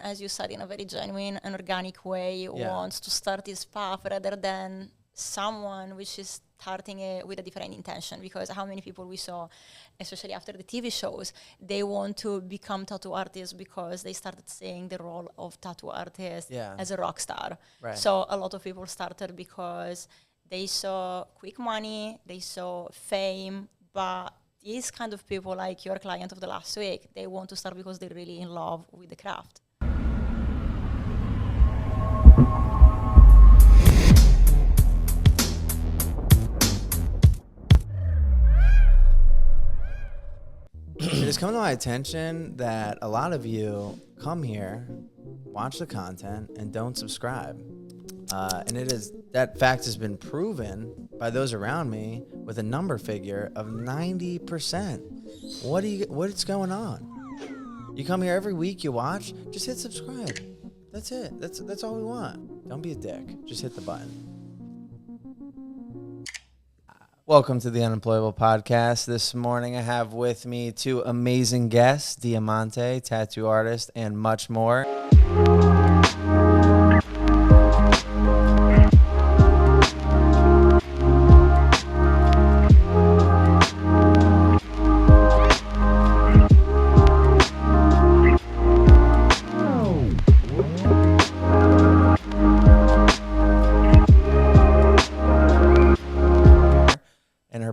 as you said, in a very genuine and organic way, wants to start this path rather than someone which is starting it with a different intention. Because how many people we saw, especially after the TV shows, they want to become tattoo artists because they started seeing the role of tattoo artist as a rock star. Right. So a lot of people started because they saw quick money, they saw fame, but these kind of people, like your client of the last week, they want to start because they're really in love with the craft. It has come to my attention that a lot of you come here, watch the content, and don't subscribe. And that fact has been proven by those around me with a number figure of 90%. What's going on? You come here every week, you watch, just hit subscribe. That's it. That's all we want. Don't be a dick. Just hit the button. Welcome to the Unemployable podcast. This morning I have with me two amazing guests, Diamante, tattoo artist, and much more.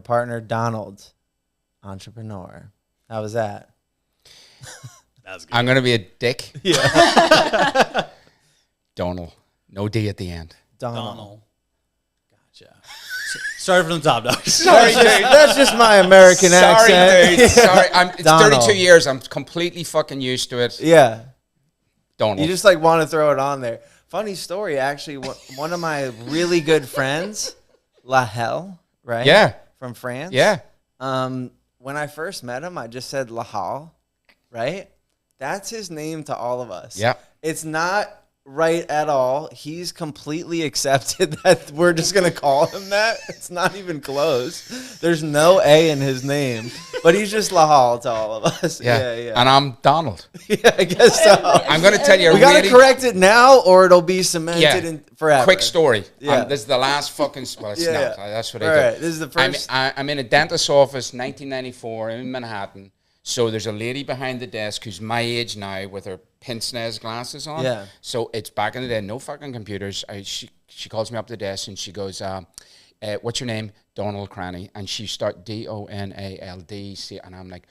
Partner Donald, entrepreneur. How was that? That was good. I'm gonna be a dick. Yeah. Donald. No D at the end. Donald. Gotcha. Sorry from the top, dog. Sorry, dude. That's just my American accent. Dude. Sorry, it's Donald. 32 years. I'm completely fucking used to it. Yeah. Donald. You just like want to throw it on there. Funny story, actually. One of my really good friends, Lahel, right? Yeah. From France. Yeah. When I first met him, I just said Lahal, right? That's his name to all of us. Yeah. It's not right at all. He's completely accepted that we're just going to call him that. It's not even close. There's no A in his name, but he's just Lahal to all of us. Yeah. And I'm Donald. Yeah, I guess so. I'm going to tell you we got to correct it now or it'll be cemented in forever. Quick story. Yeah. This is the last fucking... Well, it's not. That's what I do. Right. This is the first... I'm in a dentist's office, 1994, in Manhattan. So there's a lady behind the desk who's my age now with her pince-nez glasses on. Yeah. So it's back in the day, no fucking computers. She calls me up to the desk and she goes, what's your name? Donald Cranny. And she start D-O-N-A-L-D-C. And I'm like,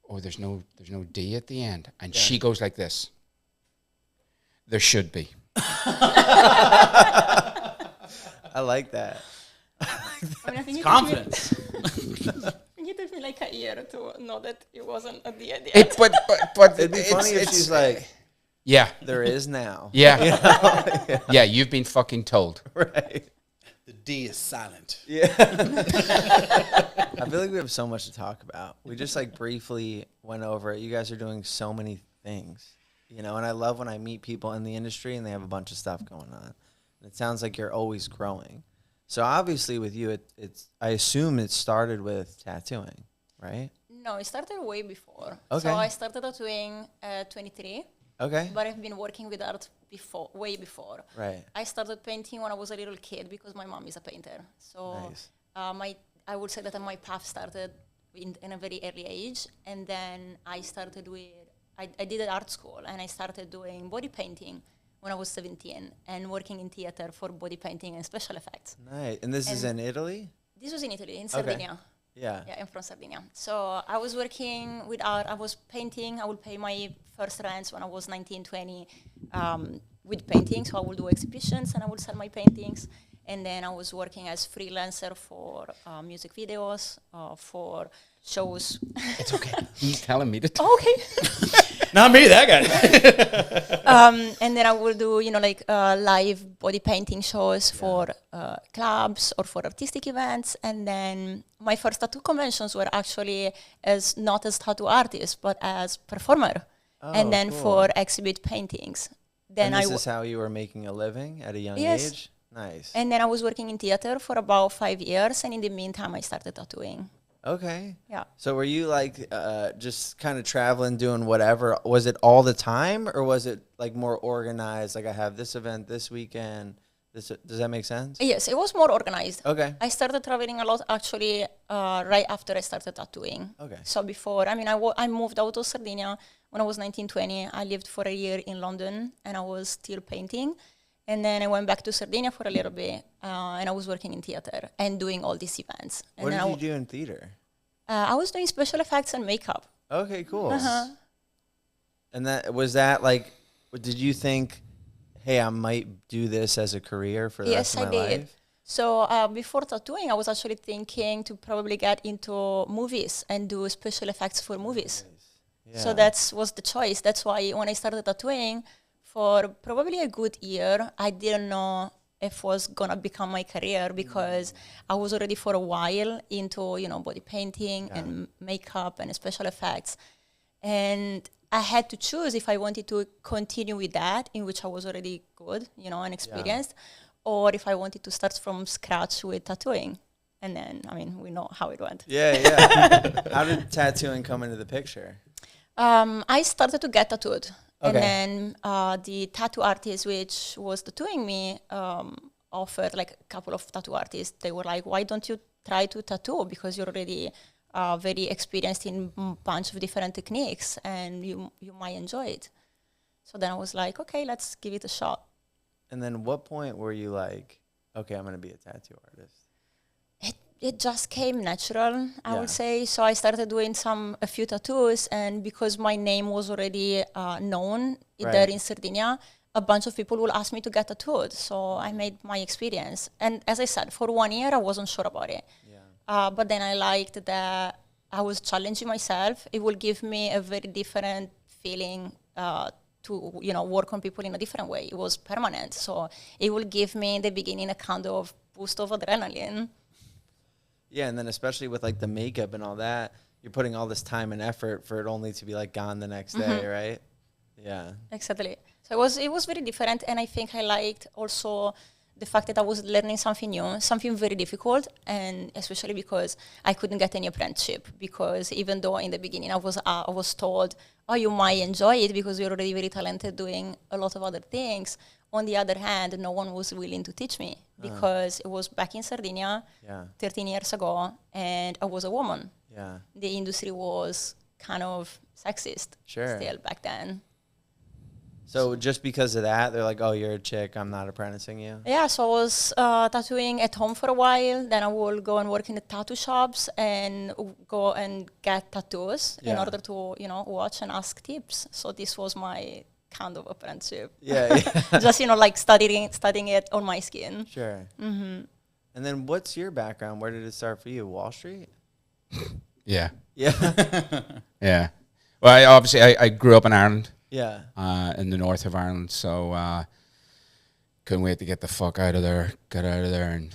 oh, there's no D at the end. And she goes like this. There should be. I like that. I mean, It's confidence. It took me like a year to know that it wasn't a D at the end. But it'd be funny if she's like, yeah, there is now. Yeah. You know? Yeah, you've been fucking told. Right. The D is silent. Yeah. I feel like we have so much to talk about. We just like briefly went over it. You guys are doing so many things, you know, and I love when I meet people in the industry and they have a bunch of stuff going on. It sounds like you're always growing. So obviously with you, I assume it started with tattooing, right? No, it started way before. Okay. So I started tattooing at 23. Okay. But I've been working with art way before. Right. I started painting when I was a little kid because my mom is a painter. So nice. I would say that my path started in a very early age. And then I started I did an art school and I started doing body painting when I was 17 and working in theater for body painting and special effects. Nice. And this is in Italy? This was in Italy, in Sardinia. Yeah. Yeah, I'm from Sardinia. So I was working with art. I was painting. I would pay my first rents when I was 19, 20 with painting. So I would do exhibitions and I would sell my paintings. And then I was working as freelancer for music videos, for shows. It's okay. He's telling me to talk. Oh, okay. Not me, that guy. And then I will do, live body painting shows for clubs or for artistic events. And then my first tattoo conventions were actually not as tattoo artist, but as performer. Oh, and then cool. for exhibit paintings. Then and this is how you were making a living at a young age? Nice. And then I was working in theater for about 5 years. And in the meantime, I started tattooing. Okay. Yeah. So were you like just kind of traveling, doing whatever? Was it all the time, or was it like more organized? Like I have this event this weekend. Does that make sense? Yes, it was more organized. Okay. I started traveling a lot actually right after I started tattooing. Okay. So before, I mean, I moved out of Sardinia when I was 19, 20. I lived for a year in London and I was still painting. And then I went back to Sardinia for a little bit and I was working in theater and doing all these events. And What then did you do in theater? I was doing special effects and makeup. Okay, cool. Uh-huh. And that like, did you think, hey, I might do this as a career for the rest of my life? So before tattooing, I was actually thinking to probably get into movies and do special effects for movies. Yeah. So that was the choice. That's why when I started tattooing, for probably a good year, I didn't know if it was going to become my career because I was already for a while into, body painting and makeup and special effects. And I had to choose if I wanted to continue with that, in which I was already good, and experienced, or if I wanted to start from scratch with tattooing. And then, we know how it went. Yeah. How did tattooing come into the picture? I started to get tattooed. Okay. And then the tattoo artist, which was tattooing me, offered like a couple of tattoo artists. They were like, why don't you try to tattoo? Because you're already very experienced in a bunch of different techniques and you might enjoy it. So then I was like, okay, let's give it a shot. And then what point were you like, okay, I'm going to be a tattoo artist? It just came natural, I would say. So I started doing a few tattoos, and because my name was already known there in Sardinia, a bunch of people will ask me to get tattooed. So I made my experience. And as I said, for 1 year, I wasn't sure about it. Yeah. But then I liked that I was challenging myself. It will give me a very different feeling to work on people in a different way. It was permanent. So it will give me in the beginning a kind of boost of adrenaline. Yeah, and then especially with like the makeup and all that, you're putting all this time and effort for it only to be like gone the next day, right? Yeah. Exactly. So it was very different, and I think I liked also the fact that I was learning something new, something very difficult, and especially because I couldn't get any apprenticeship, because even though in the beginning I was told, oh, you might enjoy it because you're already very talented doing a lot of other things. On the other hand, no one was willing to teach me because it was back in Sardinia 13 years ago, and I was a woman. Yeah. The industry was kind of sexist still back then. So just because of that, they're like, oh, you're a chick, I'm not apprenticing you? Yeah, so I was tattooing at home for a while. Then I will go and work in the tattoo shops and go and get tattoos in order to, watch and ask tips. So this was my kind of apprenticeship. Yeah. Just, like studying it on my skin. Sure. Mm-hmm. And then what's your background? Where did it start for you? Wall Street? Yeah. Yeah. Yeah. Well, I grew up in Ireland. Yeah. In the north of Ireland, so couldn't wait to get the fuck out of there. Got out of there and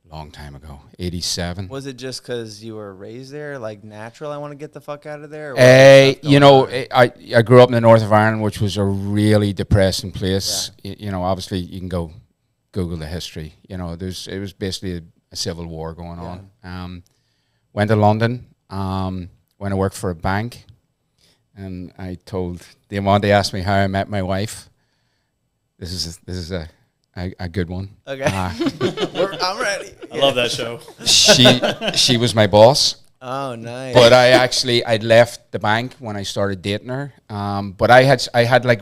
long time ago, 87. Was it just because you were raised there, like natural, I want to get the fuck out of there? I grew up in the north of Ireland, which was a really depressing place. Yeah. Obviously you can go Google the history. It was basically a civil war going on. Went to London, went to work for a bank. And I told Diamante, asked me how I met my wife. This is a good one. Okay. I'm ready. I love that show. She was my boss. Oh, nice. But I'd left the bank when I started dating her. But I had like,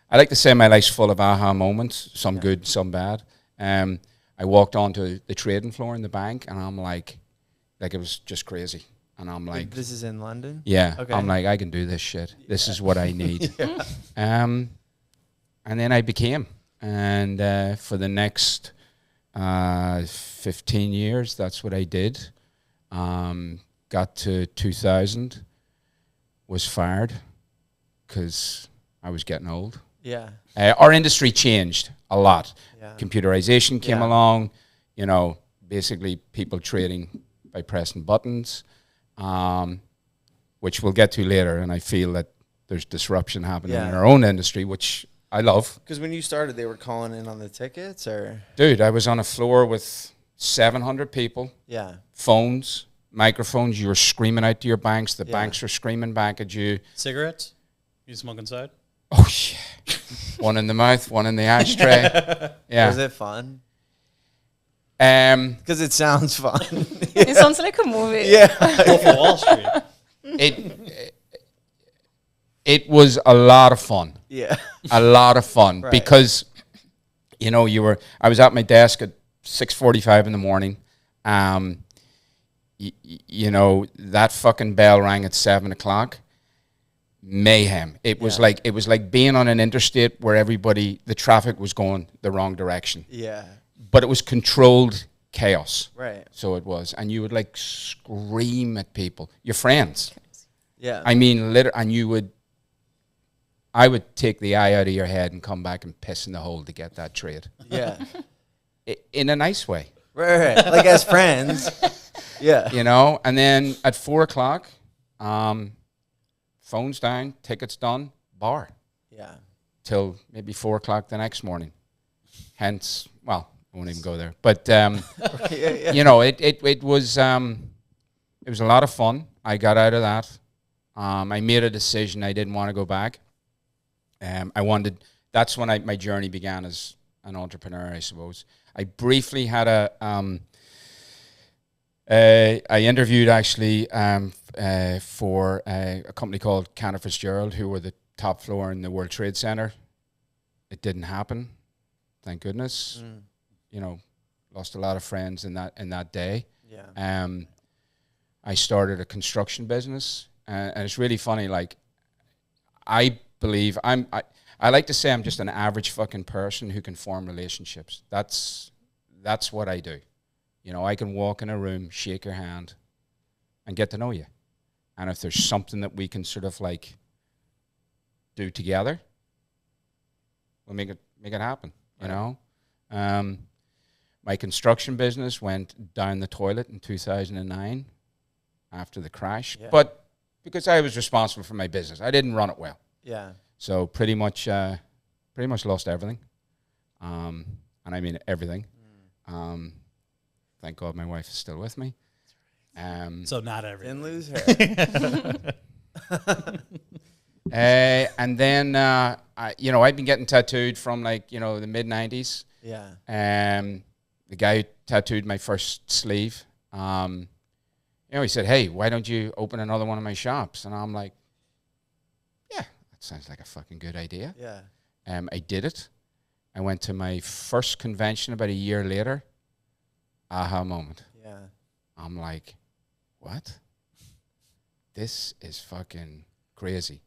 I like to say my life's full of aha moments, some good, some bad. I walked onto the trading floor in the bank, and I'm like it was just crazy. And I'm like, this is in London? Yeah. Okay. I'm like, I can do this shit. This is what I need. And then I became. And for the next 15 years, that's what I did. Got to 2000, was fired because I was getting old. Yeah. Our industry changed a lot. Yeah. Computerization came along, basically people trading by pressing buttons. Which we'll get to later, and I feel that there's disruption happening in our own industry, which I love. Because when you started, they were calling in on the tickets, or? Dude, I was on a floor with 700 people. Yeah. Phones, microphones. You were screaming out to your banks. The banks were screaming back at you. Cigarettes? You smoke inside? Oh, shit. One in the mouth, one in the ashtray. Yeah. Was it fun? Um, Because it sounds fun. It sounds like a movie. Yeah. Wolf of Wall Street. It was a lot of fun. Yeah. A lot of fun Right. because, you know, I was at my desk at 6:45 in the morning. You know, that fucking bell rang at 7 o'clock. Mayhem. It was like being on an interstate where the traffic was going the wrong direction. Yeah. But it was controlled chaos. Right. So it was. And you would like scream at people, your friends. Yeah. I mean, and I would take the eye out of your head and come back and piss in the hole to get that trade. Yeah. In a nice way. Right. Like as friends. Yeah. You know, and then at 4 o'clock, phones down, tickets done, bar. Yeah. Till maybe 4 o'clock the next morning. Hence, well, I won't even go there. But, you know, it was a lot of fun. I got out of that. I made a decision. I didn't want to go back. That's when my journey began as an entrepreneur, I suppose. I briefly had I interviewed actually for a company called Cantor Fitzgerald, who were the top floor in the World Trade Center. It didn't happen, thank goodness. You know, lost a lot of friends in that day. Yeah. I started a construction business, and it's really funny. Like, I believe I like to say I'm just an average fucking person who can form relationships. That's what I do. You know, I can walk in a room, shake your hand, and get to know you. And if there's something that we can sort of like do together, we'll make it happen. You know, my construction business went down the toilet in 2009 after the crash, but because I was responsible for my business, I didn't run it well. Yeah. So pretty much lost everything, and I mean everything. Thank God my wife is still with me. So not everything. Didn't lose her. And then I've been getting tattooed from like the mid '90s. Yeah. The guy who tattooed my first sleeve, he said, "Hey, why don't you open another one of my shops?" And I'm like, "Yeah, that sounds like a fucking good idea." Yeah. I did it. I went to my first convention about a year later. Aha moment. Yeah. I'm like, what? This is fucking crazy.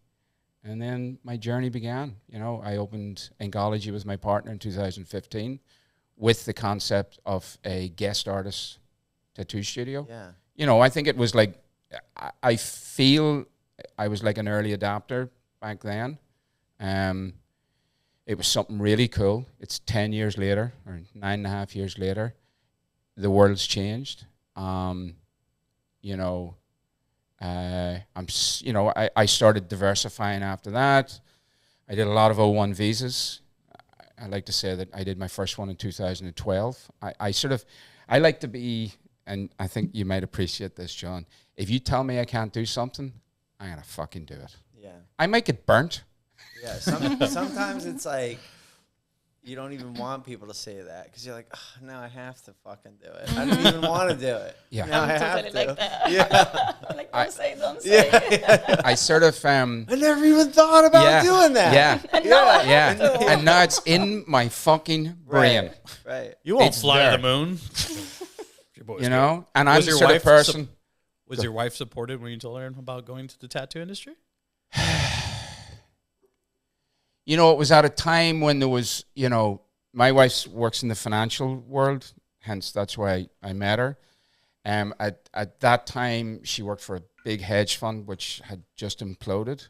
And then my journey began. I opened Inkology with my partner in 2015 with the concept of a guest artist tattoo studio. Yeah. I think it was like, I feel I was like an early adopter back then. It was something really cool. It's 10 years later, or 9.5 years later. The world's changed. I started diversifying after that. I did a lot of O1 visas. I like to say that I did my first one in 2012. I like to be, and I think you might appreciate this, John. If you tell me I can't do something, I'm going to fucking do it. Yeah. I might get burnt. Yeah. Sometimes it's like, you don't even want people to say that because you're like, oh, now I have to fucking do it. I don't even want to do it. Yeah. Now I have Totally to. like that. Yeah. Like, don't say. Yeah. I sort of... I never even thought about doing that. Yeah. Yeah. And now it's in my fucking brain. Right. You won't It's fly there. to the moon. Your boy's good. And I'm the sort of person... Was your wife supported when you told her about going to the tattoo industry? It was at a time when there was, my wife works in the financial world, hence that's why I met her. At that time, she worked for a big hedge fund, which had just imploded.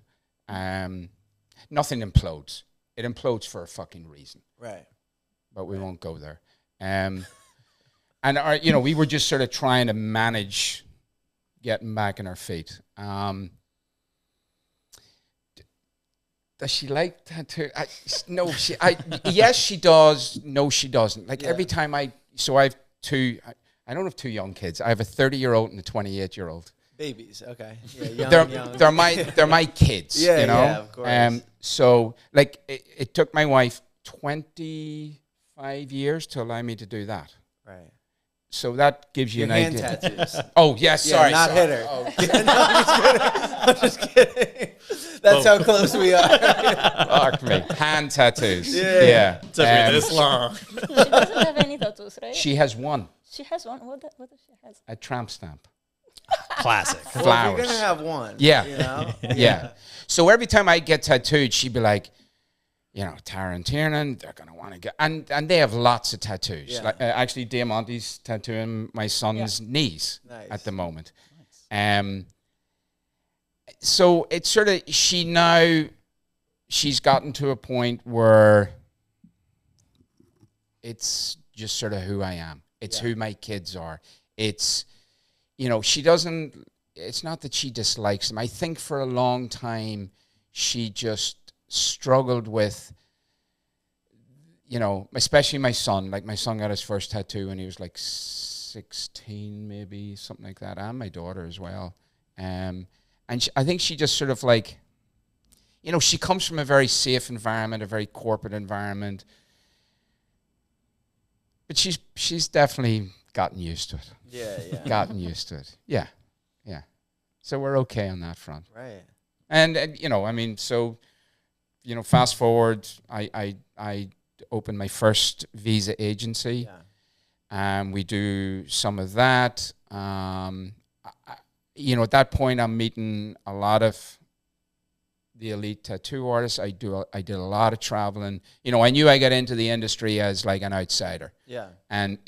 Nothing implodes. It implodes for a fucking reason. Right. But we won't go there. And we were just sort of trying to manage getting back on our feet. Does she like tattoo? No, yes, she does. No, she doesn't. Like every time I have I don't have two young kids. I have a 30-year-old and a 28-year-old. Babies, okay. Yeah, young. They're my kids. Yeah, you know? yeah, of course. So like it took my wife 25 years to allow me to do that. Right. So that gives you Your an hand idea. tattoos. Oh yes, Yeah, sorry, not sorry. hit her. Oh. Yeah, no, I'm just kidding. That's how close we are. Fuck me. Hand tattoos. Yeah. Took me this long. She doesn't have any tattoos, right? She has one. She has one. What does she have? A tramp stamp. Classic. Well, Flowers. you're gonna have one. Yeah. You know? Yeah. So every time I get tattooed, she'd be like, you know, Tara and Tiernan, they're going to want to get... And they have lots of tattoos. Yeah. Like actually, Diamante's tattooing my son's knees at the moment. Nice. So it's sort of... She's gotten to a point where it's just sort of who I am. It's who my kids are. It's, you know, she doesn't... It's not that she dislikes them. I think for a long time, she just struggled with, you know, especially my son. Like my son got his first tattoo when he was like 16, maybe something like that, and my daughter as well. And I think she just sort of like, you know, she comes from a very safe environment, a very corporate environment, but she's definitely gotten used to it. Yeah. Gotten used to it. Yeah. So we're okay on that front. Right. And you know, I mean, so. You know, fast forward, I opened my first visa agency. Yeah. We do some of that. You know, at that point, I'm meeting a lot of the elite tattoo artists. I did a lot of traveling. You know, I knew I got into the industry as like an outsider. Yeah. And,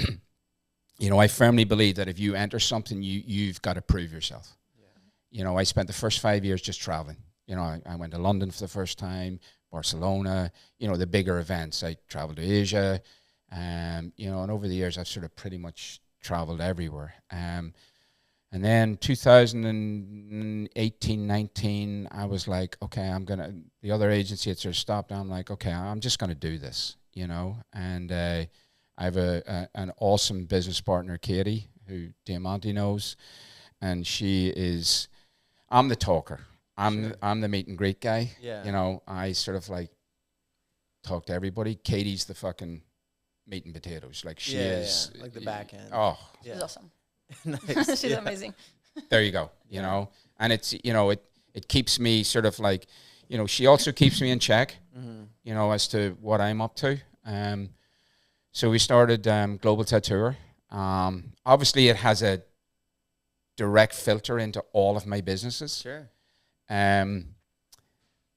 you know, I firmly believe that if you enter something, you've got to prove yourself. Yeah. You know, I spent the first 5 years just traveling. You know, I went to London for the first time, Barcelona, you know, the bigger events. I traveled to Asia, you know, and over the years, I've sort of pretty much traveled everywhere. And then 2018, 19, I was like, okay, the other agency had sort of stopped. I'm like, okay, I'm just going to do this, you know. And I have an awesome business partner, Katie, who Diamante knows. And I'm the talker. I'm the meet and greet guy. Yeah. You know, I sort of like talk to everybody. Katie's the fucking meat and potatoes. Like she is. Yeah. Like the back end. Oh. She's awesome. Nice. She's amazing. There you go. You know, and it's, you know, it keeps me sort of like, you know, she also keeps me in check, you know, as to what I'm up to. So we started Global Tattooer. Obviously, it has a direct filter into all of my businesses. Sure.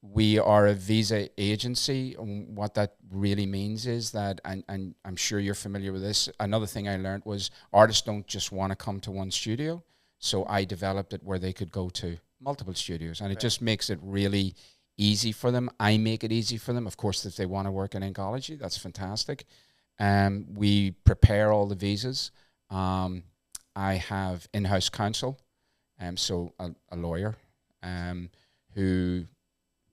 We are a visa agency. And what that really means is that, and I'm sure you're familiar with this, another thing I learned was artists don't just want to come to one studio. So I developed it where they could go to multiple studios. And it just makes it really easy for them. I make it easy for them. Of course, if they want to work in oncology, that's fantastic. We prepare all the visas. I have in-house counsel, so a lawyer who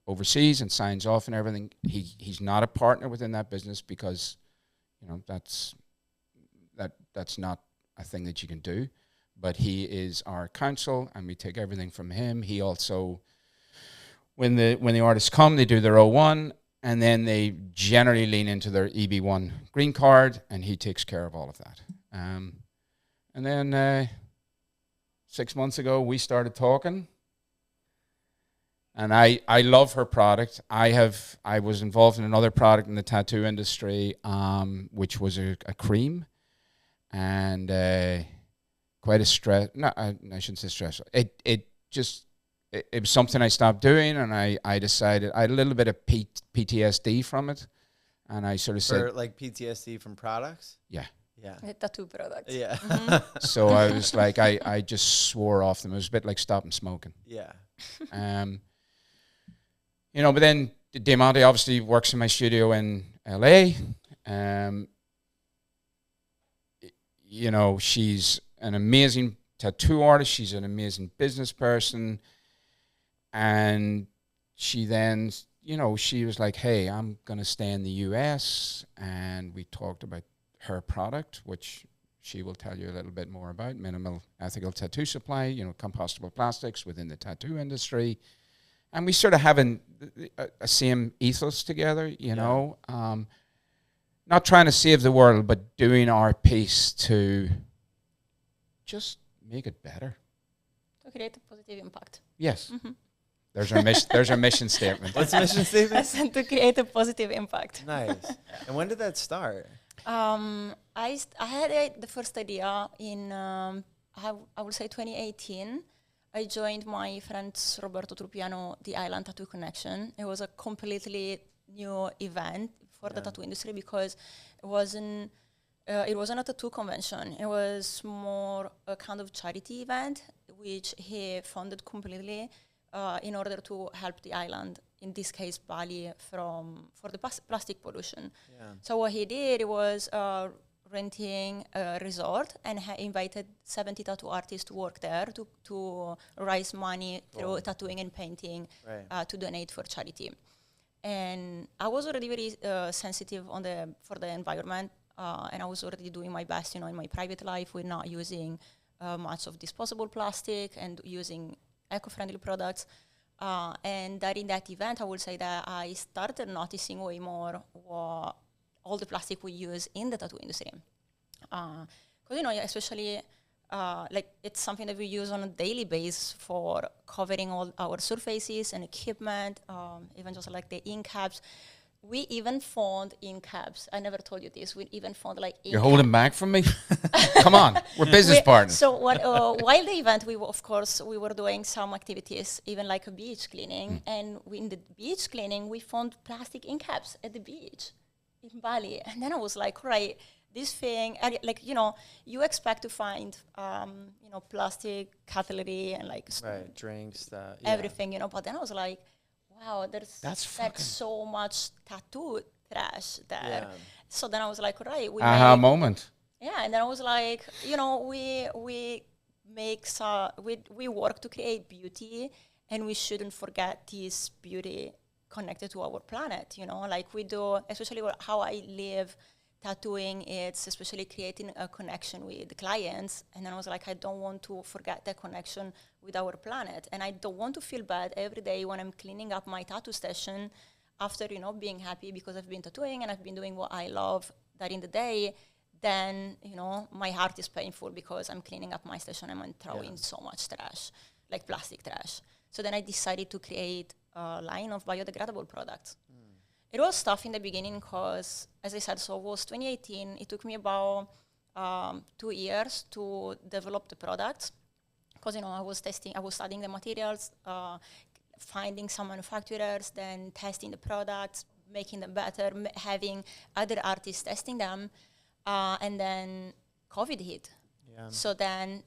oversees and signs off and everything. He's not a partner within that business because, you know, that's not a thing that you can do. But he is our counsel, and we take everything from him. He also, when the artists come, they do their O1, and then they generally lean into their EB1 green card, and he takes care of all of that. And then 6 months ago, we started talking. And I love her product. I was involved in another product in the tattoo industry, which was a cream, and quite a stress. No, I shouldn't say stressful. It was something I stopped doing, and I decided I had a little bit of PTSD from it, and I sort of said, like PTSD from products. Yeah. Yeah. A tattoo product. Yeah. So I was like, I just swore off them. It was a bit like stopping smoking. Yeah. You know, but then Diamante obviously works in my studio in LA. You know, she's an amazing tattoo artist. She's an amazing business person. And she then, you know, she was like, hey, I'm going to stay in the US. And we talked about her product, which she will tell you a little bit more about minimal ethical tattoo supply, compostable plastics within the tattoo industry. And we sort of have a same ethos together, not trying to save the world, but doing our piece to just make it better. To create a positive impact. Yes. Mm-hmm. There's our mission statement. What's the mission statement? I said to create a positive impact. Nice. And when did that start? I had the first idea in, I would say 2018. I joined my friend Roberto Trupiano, the Island Tattoo Connection. It was a completely new event for the tattoo industry because it wasn't a tattoo convention. It was more a kind of charity event, which he funded completely in order to help the island, in this case Bali, for the plastic pollution. Yeah. So what he did was renting a resort and invited 70 tattoo artists to work there to raise money through tattooing and painting to donate for charity. And I was already very sensitive for the environment, and I was already doing my best, in my private life with not using much of disposable plastic and using eco-friendly products. And that in that event, I would say that I started noticing way more what all the plastic we use in the tattoo industry. Because, especially it's something that we use on a daily basis for covering all our surfaces and equipment, even just like the ink caps. We even found ink caps. I never told you this. We even found ink You're holding back from me? Come on, we're business partners. So while the event, we were doing some activities, even like a beach cleaning. And in the beach cleaning, we found plastic ink caps at the beach in Bali. And then I was like, right, this thing, you expect to find, plastic cutlery and drinks, everything, But then I was like, wow, that's so much tattoo trash there. Yeah. So then I was like, right, moment. Yeah, and then I was like, we work to create beauty, and we shouldn't forget this beauty connected to our planet. We do, especially how I live. Tattooing, it's especially creating a connection with the clients. And then I was like, I don't want to forget that connection with our planet. And I don't want to feel bad every day when I'm cleaning up my tattoo session after, being happy because I've been tattooing and I've been doing what I love that in the day. Then, my heart is painful because I'm cleaning up my session and I'm throwing so much trash, like plastic trash. So then I decided to create a line of biodegradable products. It was tough in the beginning because, as I said, so it was 2018. It took me about 2 years to develop the products because, I was studying the materials, finding some manufacturers, then testing the products, making them better, having other artists testing them, and then COVID hit. Yeah. So then,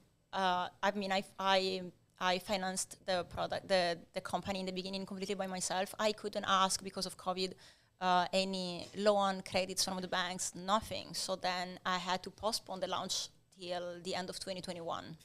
I financed the product, the company in the beginning completely by myself. I couldn't ask because of COVID any loan credits from the banks, nothing. So then I had to postpone the launch till the end of 2021.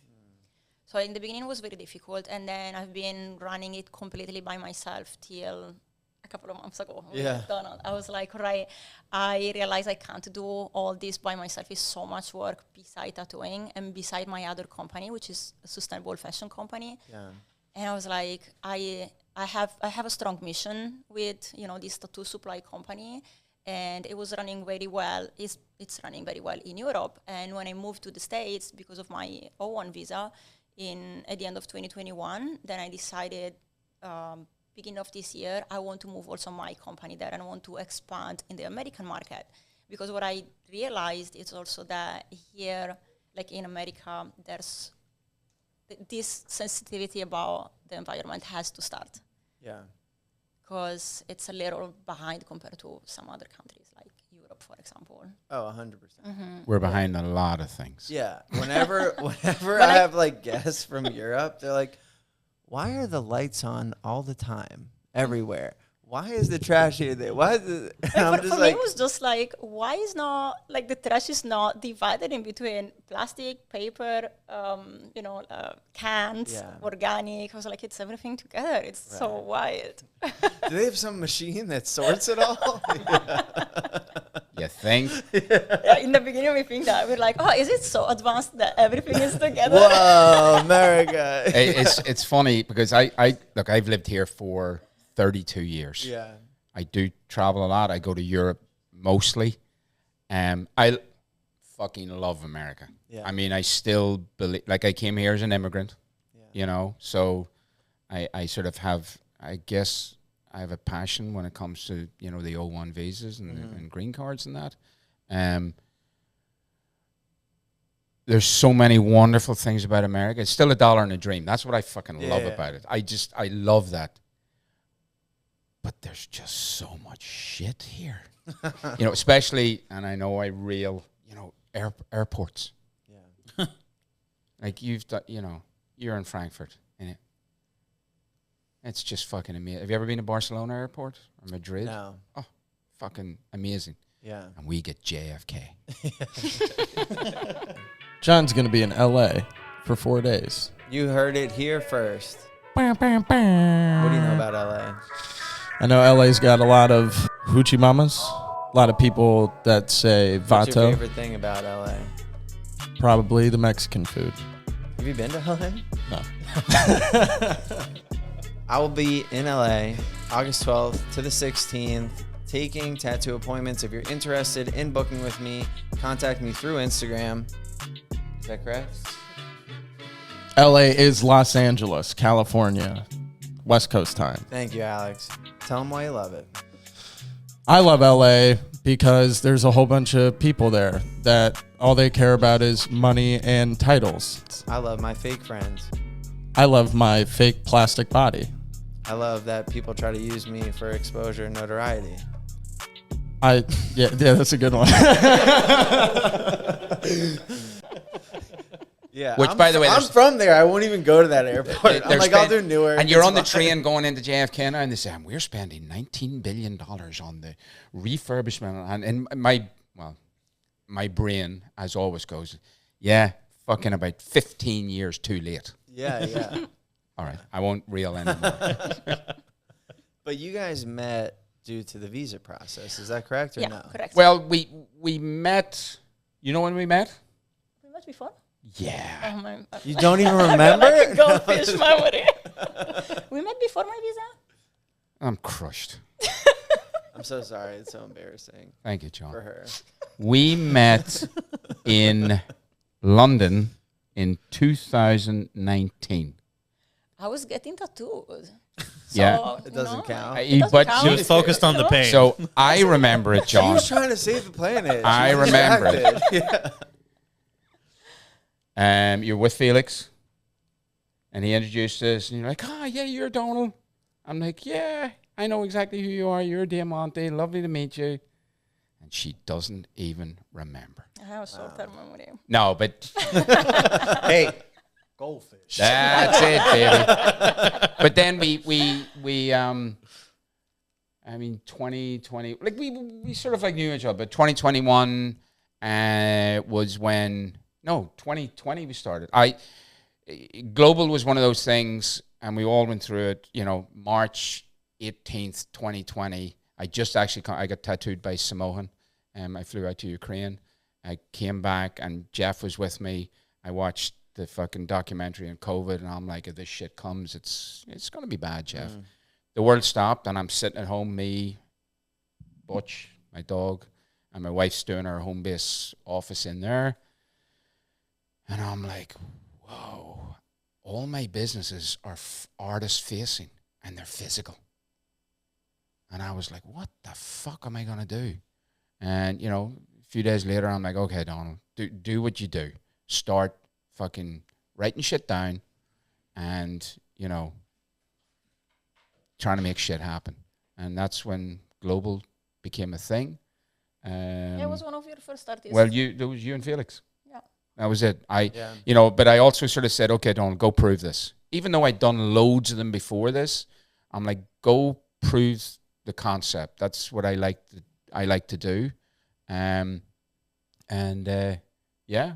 So in the beginning it was very difficult, and then I've been running it completely by myself till a couple of months ago. Yeah. I was like, right, I realized I can't do all this by myself. It's so much work beside tattooing and beside my other company, which is a sustainable fashion company. Yeah. And I was like, I have a strong mission with, this tattoo supply company, and it was running very well. It's running very well in Europe. And when I moved to the States because of my O1 visa at the end of 2021, then I decided beginning of this year, I want to move also my company there and I want to expand in the American market. Because what I realized is also that here, like in America, there's this sensitivity about the environment has to start. Yeah. Because it's a little behind compared to some other countries, like Europe, for example. Oh, 100%. Mm-hmm. We're behind a lot of things. Yeah. Whenever I have guests from Europe, they're like, why are the lights on all the time, everywhere? Why is the trash here? Why is it? For me, it was just like, why is not, the trash is not divided in between plastic, paper, cans, organic. I was like, it's everything together. It's so wild. Do they have some machine that sorts it all? You think. Yeah, in the beginning, we think that we're like, oh, is it so advanced that everything is together? Whoa, America. It's funny because look, I've lived here for 32 years. Yeah. I do travel a lot. I go to Europe mostly. I fucking love America. Yeah. I mean, I still believe, like, I came here as an immigrant, you know, so I sort of have, I guess, I have a passion when it comes to, you know, the O1 visas and green cards and that. There's so many wonderful things about America. It's still a dollar and a dream. That's what I fucking love about it. I love that. But there's just so much shit here. You know, especially, and I know you know, airports. Yeah. Like you've done, you know, you're in Frankfurt, innit? It's just fucking amazing. Have you ever been to Barcelona airport or Madrid? No. Oh, fucking amazing. Yeah. And we get JFK. John's going to be in LA for 4 days. You heard it here first. What do you know about LA? I know LA's got a lot of hoochie mamas, a lot of people that say What's your vato. favorite thing about LA? Probably the Mexican food. Have you been to LA? No. I will be in LA August 12th to the 16th, taking tattoo appointments. If you're interested in booking with me, contact me through Instagram. Is that correct? LA is Los Angeles, California, West Coast time. Thank you, Alex. Tell them why you love it. I love LA because there's a whole bunch of people there that all they care about is money and titles. I love my fake friends. I love my fake plastic body. I love that people try to use me for exposure and notoriety. Yeah, that's a good one. Yeah, Which, by the way, I'm from there. I won't even go to that airport. I'm like, I'll do Newark. And you're It's on the fine. train going into JFK now, and they say, we're spending $19 billion on the refurbishment. And my brain, as always, goes, yeah, fucking about 15 years too late. Yeah. All right, I won't reel anymore. But you guys met due to the visa process. Is that correct or Yeah, no? correct. Well, we met, you know when we met? We met before? Yeah. Oh my, You don't even remember? like a goldfish memory. We met before my visa? I'm crushed. I'm so sorry. It's so embarrassing Thank you, John. for her. We met in London in 2019. I was getting tattooed. Yeah. It doesn't count. It doesn't But count. She was focused on the pain. So I remember it, She John. was trying to save the planet. I She was remember it. distracted. Yeah. You're with Felix, and he introduced us, and you're like, yeah, you're Donald. I'm like, yeah, I know exactly who you are. You're Diamante. Lovely to meet you. And she doesn't even remember. I have a short-term memory. No, but Hey, goldfish. that's it, baby. But then we 2020, like we sort of like knew each other, but 2021 was when, 2020 we started. Global was one of those things, and we all went through it, March 18th, 2020. I got tattooed by Samoan. I flew out to Ukraine. I came back, and Jeff was with me. I watched the fucking documentary on COVID, and I'm like, if this shit comes, it's going to be bad, Jeff. The world stopped, and I'm sitting at home, me, Butch, my dog, and my wife's doing her home base office in there. And I'm like, whoa, all my businesses are artist-facing, and they're physical. And I was like, what the fuck am I going to do? And, a few days later, I'm like, okay, Donald, do what you do. Start fucking writing shit down and, trying to make shit happen. And that's when Global became a thing. Yeah, it was one of your first artists. Well, there was you and Felix. Yeah. That was it. Yeah. But I also sort of said, okay, Donald, go prove this. Even though I'd done loads of them before this, I'm like, go prove the concept. That's what I like to do.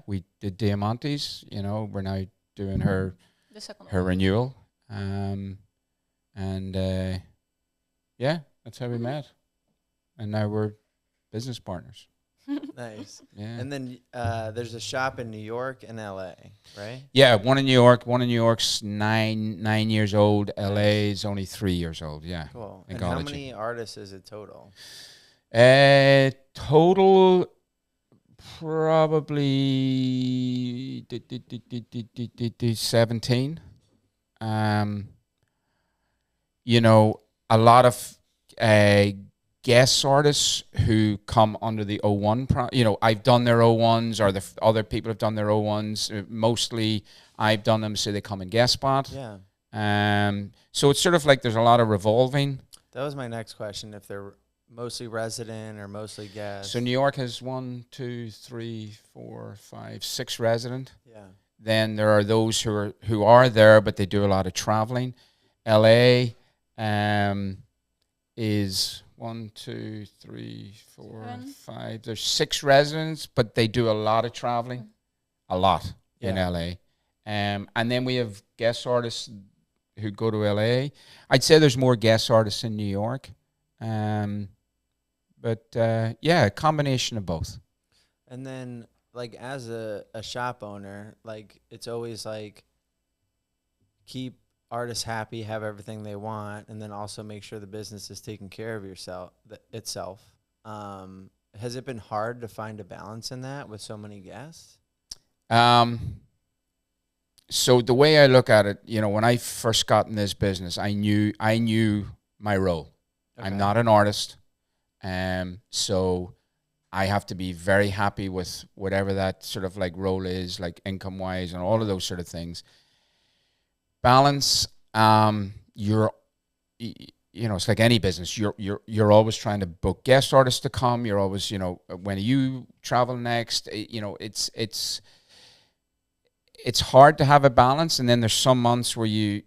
We did Diamante's, we're now doing her The second her one. renewal. That's how we met. And now we're business partners. Nice. Yeah. And then there's a shop in New York and LA, right? Yeah, one in New York. One in New York's nine years old. LA is only 3 years old. Yeah. Cool. In And how college. many artists is it total? Total probably 17. You know, a lot of guest artists who come under the O1. I've done their O1s, or the other people have done their O1s. Mostly, I've done them so they come and guest spot. Yeah. So it's sort of like there's a lot of revolving. That was my next question. If they're mostly resident or mostly guest. So New York has 6 resident. Yeah. Then there are those who are there, but they do a lot of traveling. LA is 1, 2, 3, 4, 5. There's 6 residents, but they do a lot of traveling, a lot in LA. And then we have guest artists who go to LA. I'd say there's more guest artists in New York. But a combination of both. And then, like, as a shop owner, like, it's always like keep artists happy, have everything they want, and then also make sure the business is taking care of itself. Has it been hard to find a balance in that with so many guests? So the way I look at it, when I first got in this business, I knew my role. Okay. I'm not an artist. So I have to be very happy with whatever that sort of like role is, like income wise and all of those sort of things. Balance, it's like any business. You're always trying to book guest artists to come. You're always, when you travel next, it's hard to have a balance, and then there's some months where you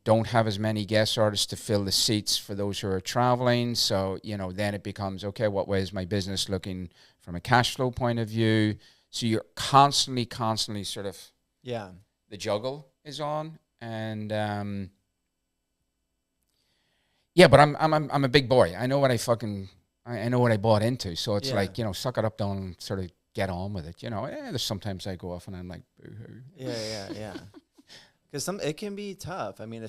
don't have as many guest artists to fill the seats for those who are traveling. So then it becomes, okay, what way is my business looking from a cash flow point of view? So you're constantly sort of the juggle is on, and but I'm a big boy. I know what I know what I bought into. So it's like suck it up, don't sort of get on with it. There's sometimes I go off and I'm like, boo-hoo. Yeah. Because it can be tough. I mean,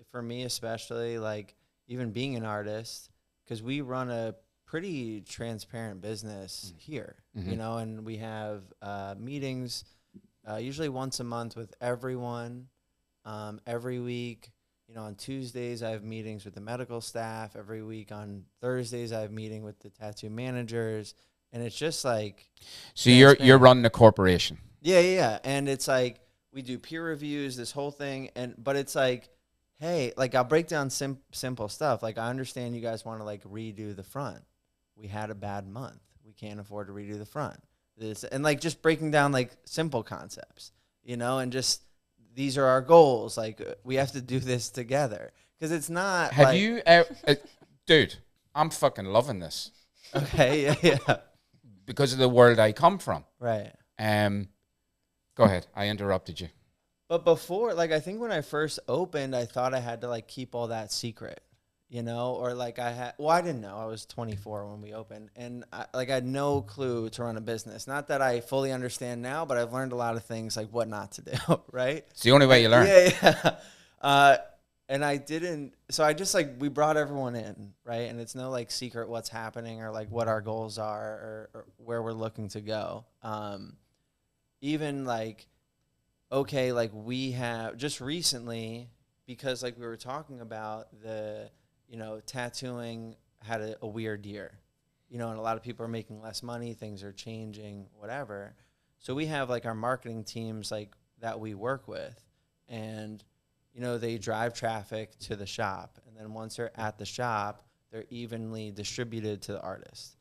for me especially, like even being an artist, because we run a pretty transparent business here, and we have meetings usually once a month with everyone, every week. On Tuesdays, I have meetings with the medical staff. Every week on Thursdays, I have meeting with the tattoo managers. And it's just like, so you're running a corporation. Yeah. And it's like we do peer reviews, this whole thing, but it's like, hey, like I'll break down simple stuff. Like I understand you guys want to like redo the front. We had a bad month. We can't afford to redo the front. And like just breaking down like simple concepts, and just these are our goals. Like we have to do this together because it's not. Have you, dude? I'm fucking loving this. Okay. Yeah. Because of the world I come from. Right. Go ahead. I interrupted you. But before, like, I think when I first opened, I thought I had to, like, keep all that secret, or, like, I didn't know. I was 24 when we opened, and, I had no clue to run a business. Not that I fully understand now, but I've learned a lot of things, like, what not to do, right? It's the only way you learn. Yeah. And I didn't, so I just like, we brought everyone in, right? And it's no like secret what's happening or like what our goals are or where we're looking to go. Even like, okay, like we have just recently, because like we were talking about the, tattooing had a weird year, and a lot of people are making less money, things are changing, whatever. So we have like our marketing teams like that we work with, and they drive traffic to the shop, and then once they're at the shop, they're evenly distributed to the artist.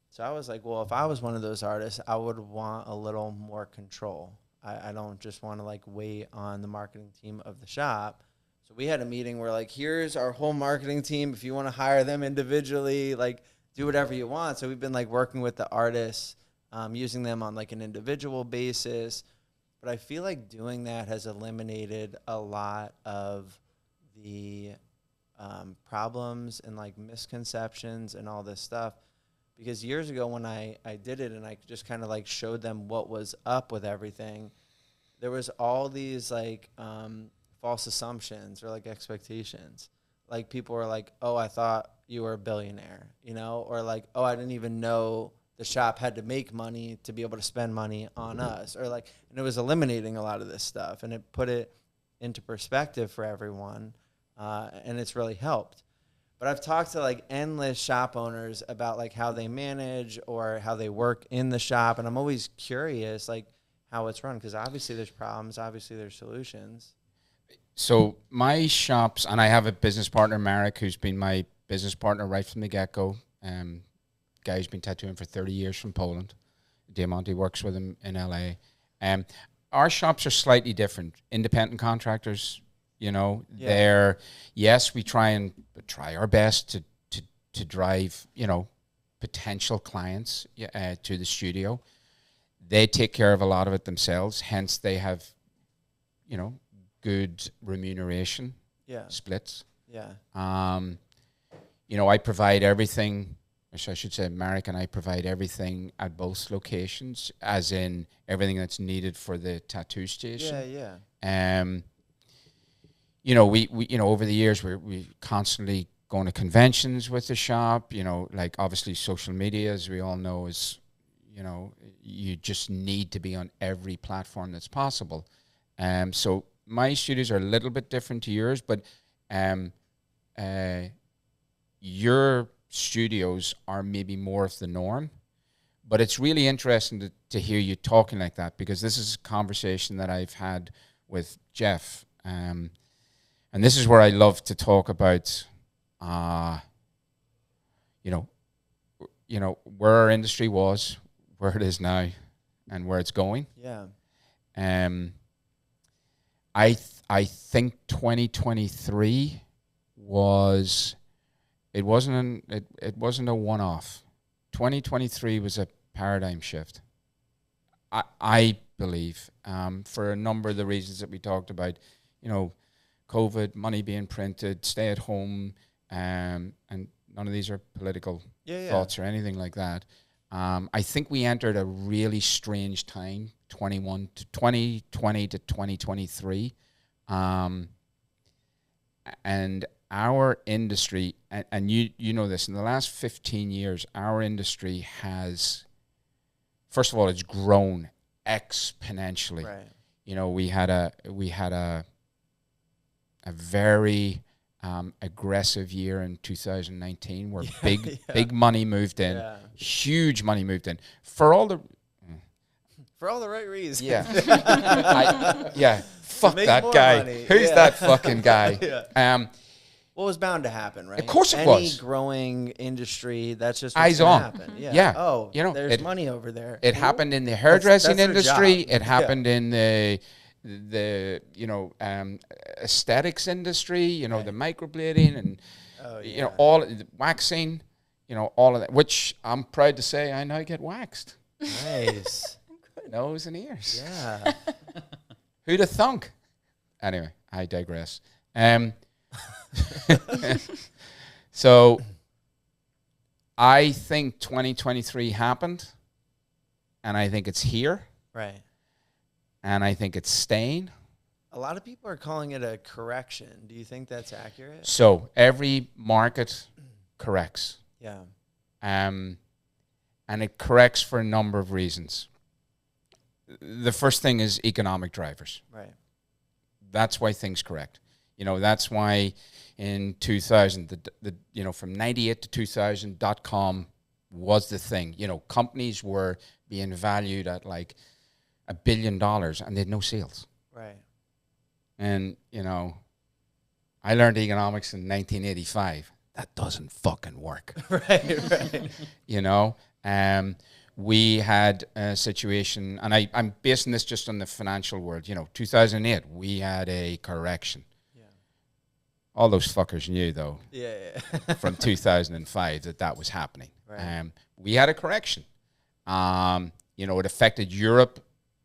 So I was like, well, if I was one of those artists, I would want a little more control. I don't just want to like wait on the marketing team of the shop. So we had a meeting where like, here's our whole marketing team. If you want to hire them individually, like do whatever you want. So we've been like working with the artists, using them on like an individual basis. But I feel like doing that has eliminated a lot of the problems and like misconceptions and all this stuff, because years ago when I did it and I just kind of like showed them what was up with everything, there was all these like false assumptions or like expectations. Like people were like, oh, I thought you were a billionaire, you know, or like, oh, I didn't even know the shop had to make money to be able to spend money on us, or like, and it was eliminating a lot of this stuff, and it put it into perspective for everyone, and it's really helped. But I've talked to like endless shop owners about like how they manage or how they work in the shop, and I'm always curious like how it's run, because obviously there's problems, obviously there's solutions. So my shops, and I have a business partner, Marek, who's been my business partner right from the get-go. Guy who's been tattooing for 30 years from Poland. Diamante works with him in LA. Our shops are slightly different. Independent contractors, you know, they're, yes, we try our best to drive, you know, potential clients to the studio. They take care of a lot of it themselves. Hence, they have, you know, good remuneration splits. Yeah. You know, I provide everything. I should say, Marek and I provide everything at both locations, as in everything that's needed for the tattoo station. Yeah. You know, we you know, over the years we constantly going to conventions with the shop. You know, like obviously social media, as we all know, is, you know, you just need to be on every platform that's possible. So my studios are a little bit different to yours, but your studios are maybe more of the norm. But it's really interesting to hear you talking like that, because this is a conversation that I've had with Jeff. And this is where I love to talk about, you know, where our industry was, where it is now, and where it's going. Yeah. I think 2023 was. It wasn't a one-off. 2023 was a paradigm shift. I believe, for a number of the reasons that we talked about, you know, COVID, money being printed, stay at home, and none of these are political thoughts or anything like that. I think we entered a really strange time, 2020 to 2023, and our industry, and you know this, in the last 15 years, our industry has, first of all, it's grown exponentially. Right. You know, we had a very aggressive year in 2019 where big money moved in, huge money moved in for all the right reasons. Yeah. Fuck that guy. Money. Who's that fucking guy? Well, it was bound to happen, right? Of course it was. Any growing industry, that's just what's going to happen. Yeah. Oh, you know, there's money over there. It happened in the hairdressing industry. It happened in the you know, aesthetics industry, you know, the microblading and, you know, all the waxing, you know, all of that, which I'm proud to say I now get waxed. Nice. Nose and ears. Yeah. Who'd have thunk? Anyway, I digress. So I think 2023 happened, and I think it's here. Right. And I think it's staying. A lot of people are calling it a correction. Do you think that's accurate? So every market corrects. Yeah. And it corrects for a number of reasons. The first thing is economic drivers. Right. That's why things correct. You know, that's why in 2000, the you know, from 98 to 2000, .com was the thing. You know, companies were being valued at like $1 billion and they had no sales. Right. And, you know, I learned economics in 1985. That doesn't fucking work. Right. You know, we had a situation, and I'm basing this just on the financial world. You know, 2008, we had a correction. Yeah. All those fuckers knew, though, from 2005 that was happening. Right. We had a correction. You know, it affected Europe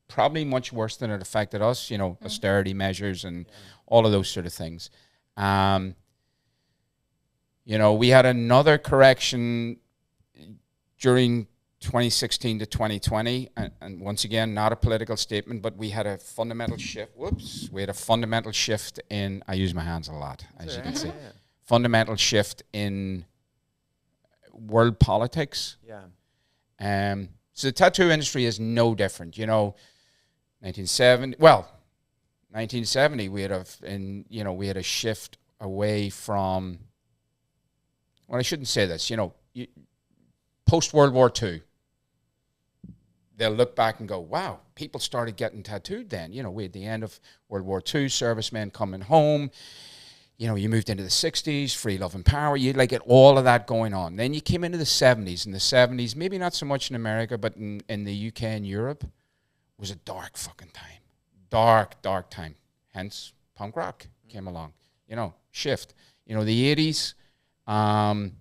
probably much worse than it affected us, you know, austerity measures and all of those sort of things. You know, we had another correction during 2016 to 2020, and once again, not a political statement, but we had a fundamental shift. We had a fundamental shift in, I use my hands a lot, as you can see. Fundamental shift in world politics. Yeah. So the tattoo industry is no different. 1970, we had a shift away from, well, I shouldn't say this, post-World War II, they'll look back and go, wow, people started getting tattooed then. We had the end of World War II, servicemen coming home. You moved into the 60s, free love and power. You get all of that going on. Then you came into the 70s. In the 70s, maybe not so much in America, but in the UK and Europe, was a dark fucking time. Dark time. Hence, punk rock came along. Shift. The 80s, a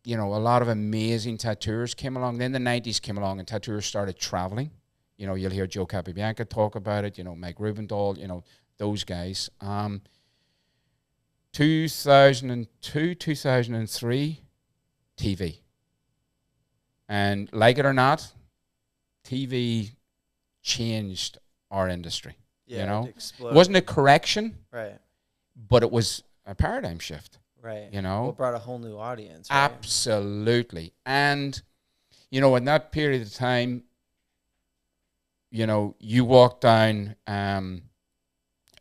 lot of amazing tattooers came along. Then the 90s came along and tattooers started traveling. You'll hear Joe Capobianco talk about it, Mike Rubendahl, those guys. 2002, 2003, TV. And like it or not, TV changed our industry. Yeah, It wasn't a correction, right? But it was a paradigm shift. Right. Well, it brought a whole new audience. Right? Absolutely. And, in that period of time, you walked down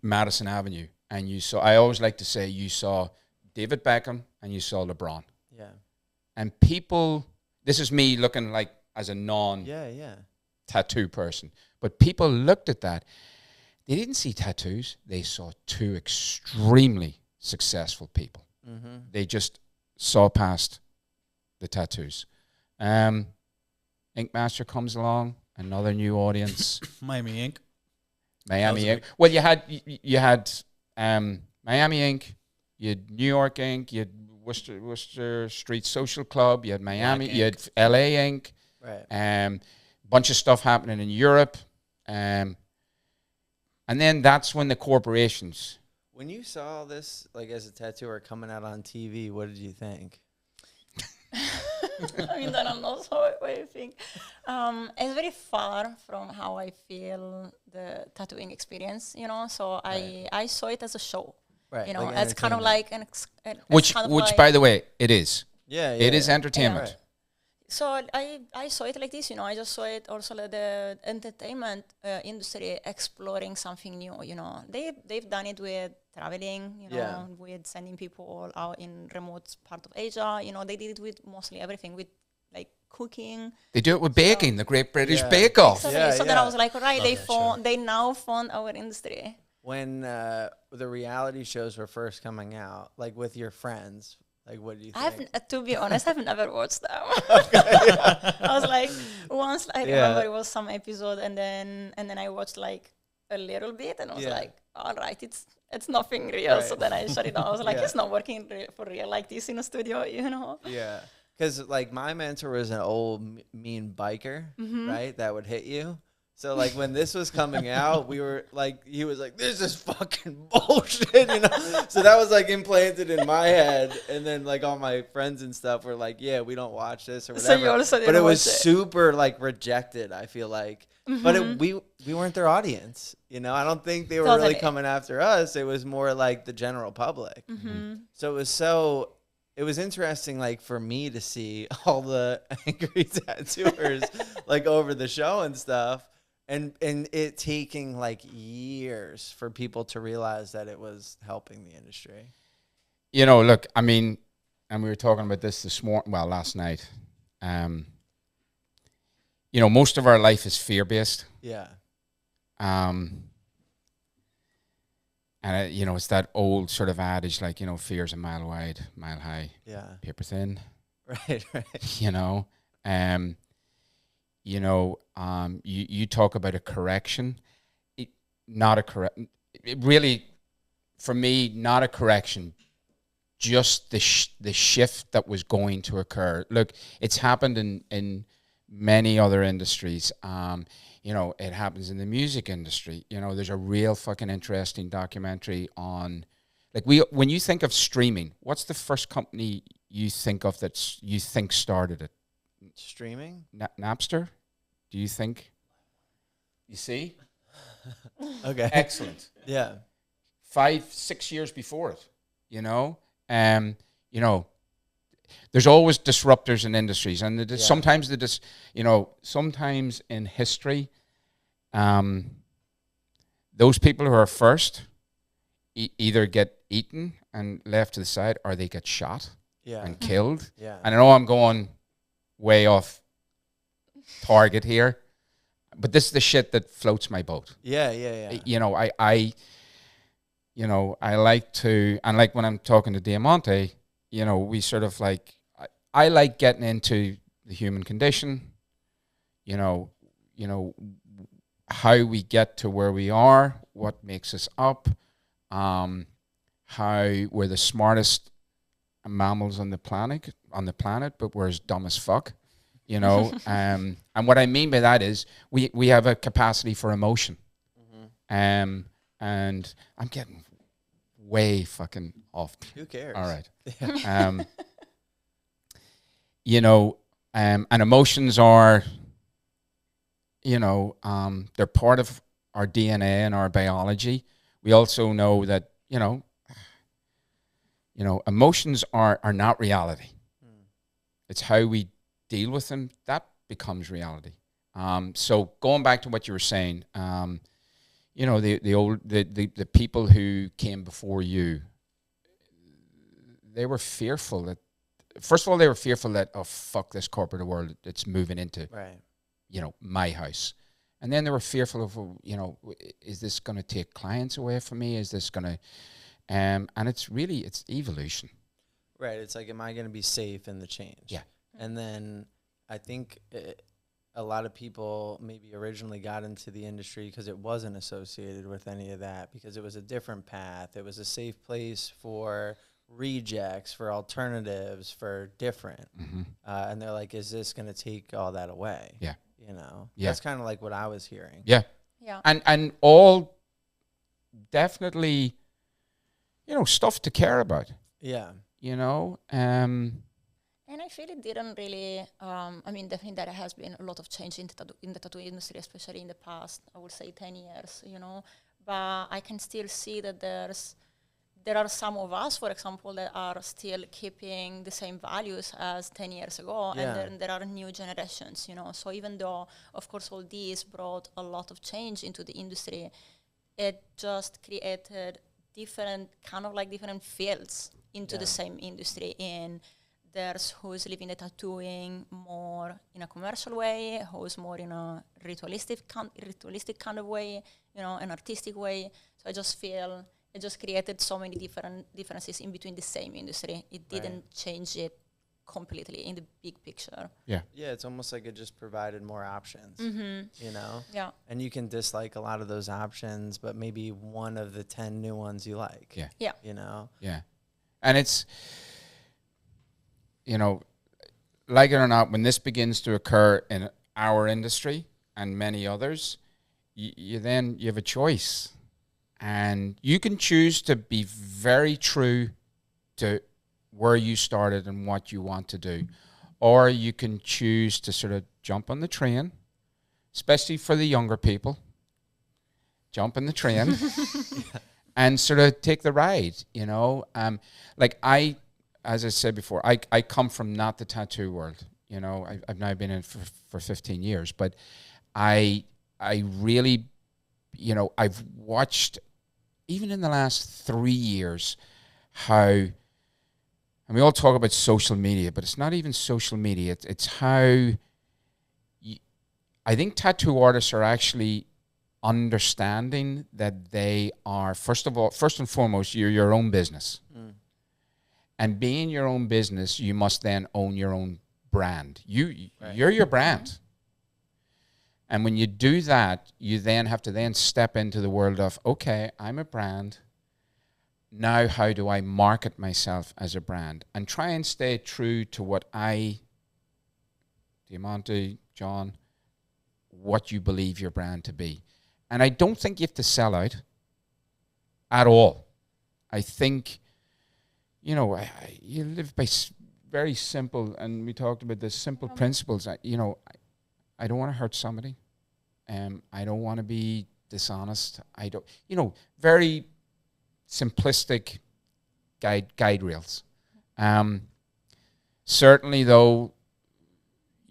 Madison Avenue and you saw, I always like to say, you saw David Beckham and you saw LeBron. Yeah. And people, this is me looking like as a tattoo person, but people looked at that. They didn't see tattoos. They saw two extremely successful people. Mm-hmm. They just saw past the tattoos. Ink Master comes along, another new audience. Miami Ink. Well, you had Miami Ink, you had New York Ink, you had Worcester Street Social Club, you had Miami, you had LA Ink. Right. Bunch of stuff happening in Europe. And then that's when the corporations. When you saw this, as a tattooer coming out on TV, what did you think? I don't know what I think. It's very far from how I feel the tattooing experience, So right. I saw it as a show, right? It's kind of like which by the way, it is. Yeah, it is entertainment. Yeah, right. So I saw it like this, I just saw it also like the entertainment industry exploring something new, They've done it with traveling, with sending people all out in remote part of Asia, They did it with mostly everything, with cooking. They do it with baking, the Great British Bake Off. Exactly. Yeah, so then I was like, all right, sure. they now found our industry. When the reality shows were first coming out, with your friends, what do you think? To be honest, I've never watched them. I was once I remember it was some episode, and then I watched a little bit, and I was like, all right, it's nothing real. Right. So then I shut it down. I was like, it's not working for real like this in a studio, Yeah, because my mentor was an old mean biker, right? That would hit you. So when this was coming out, we were he was like, this is fucking bullshit, So that was implanted in my head. And then all my friends and stuff were like, yeah, we don't watch this or whatever. So you also didn't but it was watch it. super rejected, I feel like. But we weren't their audience, I don't think they were really coming after us. It was more the general public. So it was interesting, for me to see all the angry tattooers, over the show and stuff. And it taking years for people to realize that it was helping the industry. Look, and we were talking about this morning, last night. Most of our life is fear-based. Yeah. And it's that old sort of adage, fear's a mile wide, mile high, paper thin. Right. You talk about a correction, really, for me, not a correction, just the shift that was going to occur. Look, it's happened in many other industries. It happens in the music industry. There's a real fucking interesting documentary on, when you think of streaming, what's the first company you think of you think started it? Streaming? Napster? Do you think? You see? Okay. Excellent. Yeah. 5-6 years before it, you know, there's always disruptors in industries, and sometimes sometimes in history, those people who are first either get eaten and left to the side, or they get shot and killed. Yeah. And I know I'm going way off target here, but this is the shit that floats my boat. Yeah. I like to, and like when I'm talking to Diamante, we sort of like, I like getting into the human condition, how we get to where we are, what makes us up, how we're the smartest mammals on the planet, but we're as dumb as fuck, and what I mean by that is we have a capacity for emotion. And I'm getting way fucking off. Who cares? All right. And emotions are, they're part of our DNA and our biology. We also know that, emotions are not reality. It's how we deal with them that becomes reality. So going back to what you were saying, the people who came before you, they were fearful that, first of all, oh, fuck this corporate world, it's moving into, my house. And then they were fearful of, is this going to take clients away from me? Is this going to, and it's evolution. Right. It's like, am I going to be safe in the change? Yeah. And then I think a lot of people maybe originally got into the industry because it wasn't associated with any of that, because it was a different path. It was a safe place for rejects, for alternatives, for different. And they're like, is this going to take all that away? Yeah. That's kind of like what I was hearing. Yeah. Yeah. And all definitely, stuff to care about. Yeah. And I feel it didn't really, definitely there has been a lot of change in the tattoo industry, especially in the past, I would say 10 years, but I can still see that there are some of us, for example, that are still keeping the same values as 10 years ago, and then there are new generations, So even though, of course, all these brought a lot of change into the industry, it just created different fields into the same industry. And there's who's living the tattooing more in a commercial way, who's more in a ritualistic kind of way, an artistic way. So I just feel it just created so many differences in between the same industry. It didn't change it completely in the big picture. Yeah, it's almost like it just provided more options, Yeah. And you can dislike a lot of those options, but maybe one of the 10 new ones you like. Yeah. Yeah. And it's, like it or not, when this begins to occur in our industry and many others, you have a choice. And you can choose to be very true to where you started and what you want to do. Or you can choose to sort of jump on the train, especially for the younger people. Jump on the train and sort of take the ride, as I said before, I come from not the tattoo world. I've now been in for 15 years, but I really, I've watched, even in the last 3 years, how, and we all talk about social media, but it's not even social media. It's how I think tattoo artists are actually understanding that they are, first and foremost, you're your own business. And being your own business, you must then own your own brand. You're your brand. And when you do that, you then have to then step into the world of, okay, I'm a brand. Now how do I market myself as a brand? And try and stay true to what Diamante, John, what you believe your brand to be. And I don't think you have to sell out at all. I think, you live by very simple, and we talked about the simple principles. I don't want to hurt somebody. I don't want to be dishonest. I don't, very simplistic guide rails. Certainly, though,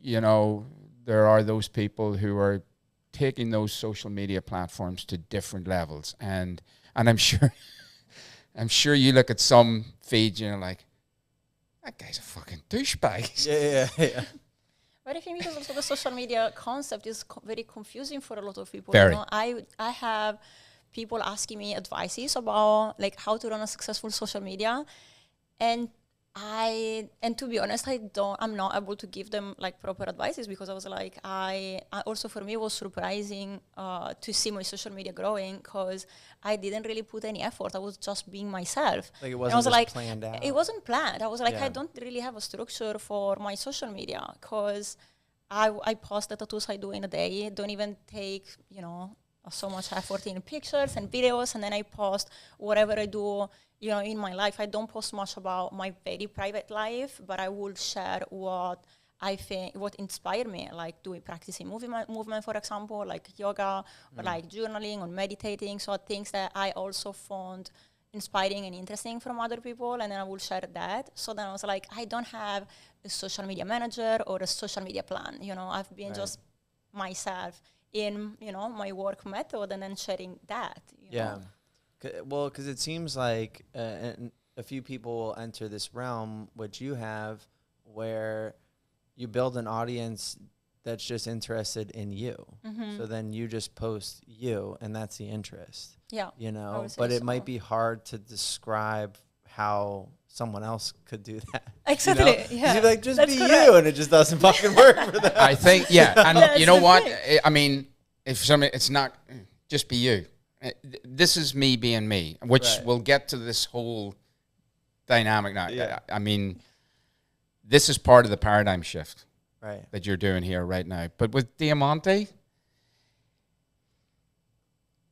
there are those people who are taking those social media platforms to different levels, and I'm sure you look at some feeds, like, that guy's a fucking douchebag. Yeah. But I think because also the social media concept is very confusing for a lot of people. Very. I have people asking me advices about like how to run a successful social media, and to be honest, I'm not able to give them like proper advices, because I was like, I also, for me, it was surprising to see my social media growing, because I didn't really put any effort. I was just being myself. Like it wasn't just planned out. It wasn't planned. I was like, I don't really have a structure for my social media, because I post the tattoos I do in a day. Don't even take, so much effort in pictures and videos, and then I post whatever I do, in my life. I don't post much about my very private life, but I will share what I think, what inspired me, like practicing movement, for example, like yoga, or like journaling or meditating. So things that I also found inspiring and interesting from other people, and then I will share that. So then I was like, I don't have a social media manager or a social media plan. I've been just myself in, my work method, and then sharing that. Know? Well, because it seems like a few people will enter this realm, which you have, where you build an audience that's just interested in you. Mm-hmm. So then you just post you, and that's the interest. Yeah. But it might be hard to describe how someone else could do that. Exactly. Yeah. You're like, just that's be correct. You, and it just doesn't fucking work for them. I think, and you know what? I mean, if somebody, it's not just be you. This is me being me, which we'll get to this whole dynamic now. Yeah. I mean, this is part of the paradigm shift that you're doing here right now. But with Diamante,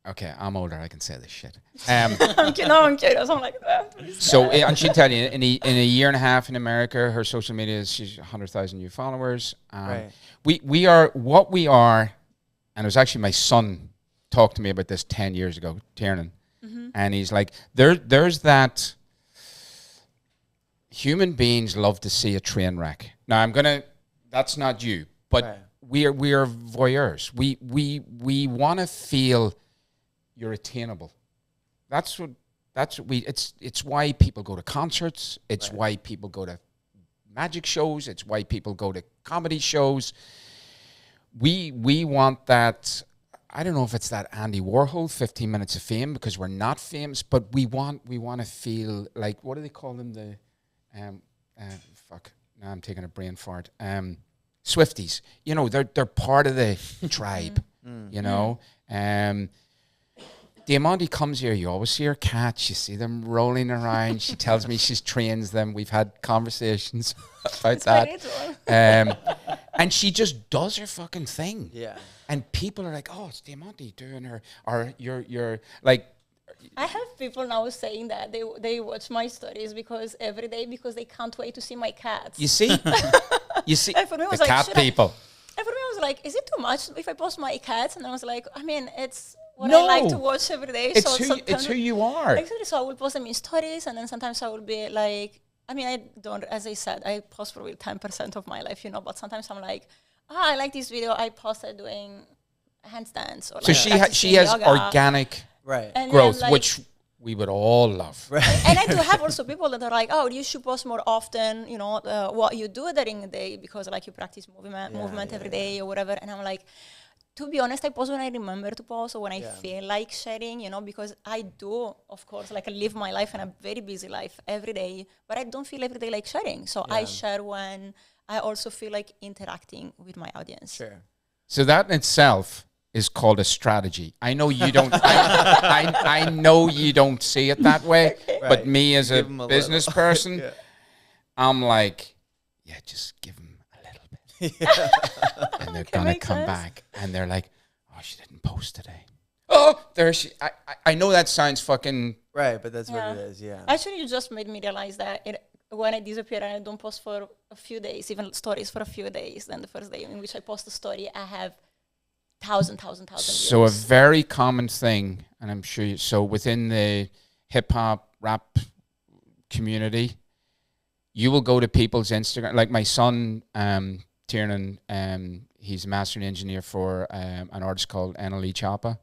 okay, I'm older. I can say this shit. I'm curious. I'm like, so, and she'll tell you, in a year and a half in America, her social media is, she's 100,000 new followers. We are what we are, and it was actually my son talked to me about this 10 years ago, Tiernan. Mm-hmm. And he's like, there's that human beings love to see a train wreck. Now that's not you, but we are voyeurs. We want to feel you're attainable. It's why people go to concerts. It's why people go to magic shows. It's why people go to comedy shows. We want that. I don't know if it's that Andy Warhol 15 minutes of fame, because we're not famous, but we want to feel like, what do they call them? The now I'm taking a brain fart. Swifties. They're part of the tribe. Diamante comes here, you always see her cats, you see them rolling around. She tells me she's trains them. We've had conversations about that. And she just does her fucking thing. Yeah. And people are like, oh, it's Diamante doing her, or you're like. I have people now saying that they watch my stories every day because they can't wait to see my cats. You see? And for me, the cat people. And for me, I was like, is it too much if I post my cats? And I was like, I mean, it's what I like to watch every day. It's who you are. Exactly. So I will post them in stories, and then sometimes I will be like, I mean, I don't, as I said, I post probably 10% of my life, but sometimes I'm like, I like this video I posted doing handstands. Or so she has yoga. Organic growth, then, which we would all love. Right. And I do have also people that are like, oh, you should post more often, what you do during the day, because like you practice movement every day or whatever. And I'm like, to be honest, I post when I remember to post or when I feel like sharing, because I do, of course, like I live my life and a very busy life every day, but I don't feel every day like sharing. So I share when I also feel like interacting with my audience. Sure. So that in itself is called a strategy. I know you don't. I know you don't see it that way, but me as a business person, I'm like, just give them a little bit, and they're gonna come back, and they're like, oh, she didn't post today. Oh, there she. I know that sounds fucking right, but that's what it is. Yeah. Actually, you just made me realize that when I disappear and I don't post for a few days, even stories for a few days, then the first day in which I post a story, I have thousand So a views. very common thing, and I'm sure so within the hip hop rap community, you will go to people's Instagram. Like my son, Tiernan, he's a mastering engineer for an artist called NLE Choppa,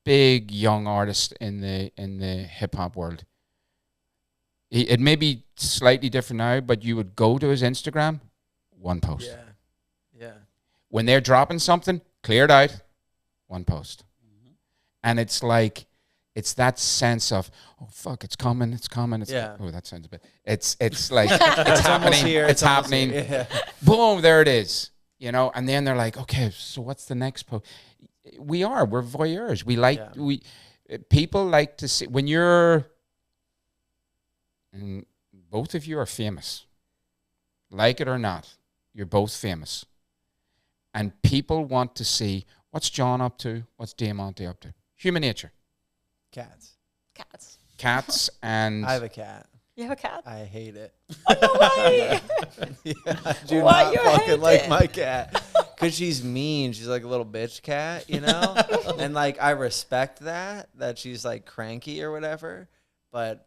big young artist in the hip hop world. It may be slightly different now, but you would go to his Instagram, one post. Yeah. When they're dropping something, clear it out, one post. And it's like, it's that sense of, oh fuck, it's coming. Yeah. Oh, that sounds a bit. It's like it's happening. Here, it's happening. Yeah. Boom, there it is. You know, and then they're like, okay, so what's the next post? We're voyeurs. We like people like to see when you're. And both of you are famous. Like it or not, you're both famous. And people want to see what's John up to, what's Diamante up to. Human nature. Cats. Cats and... I have a cat. You have a cat? I hate it. Oh, no, why? I do Why not you fucking hate like it? my cat. Because she's mean. She's like a little bitch cat, you know? And like I respect that she's like cranky or whatever. But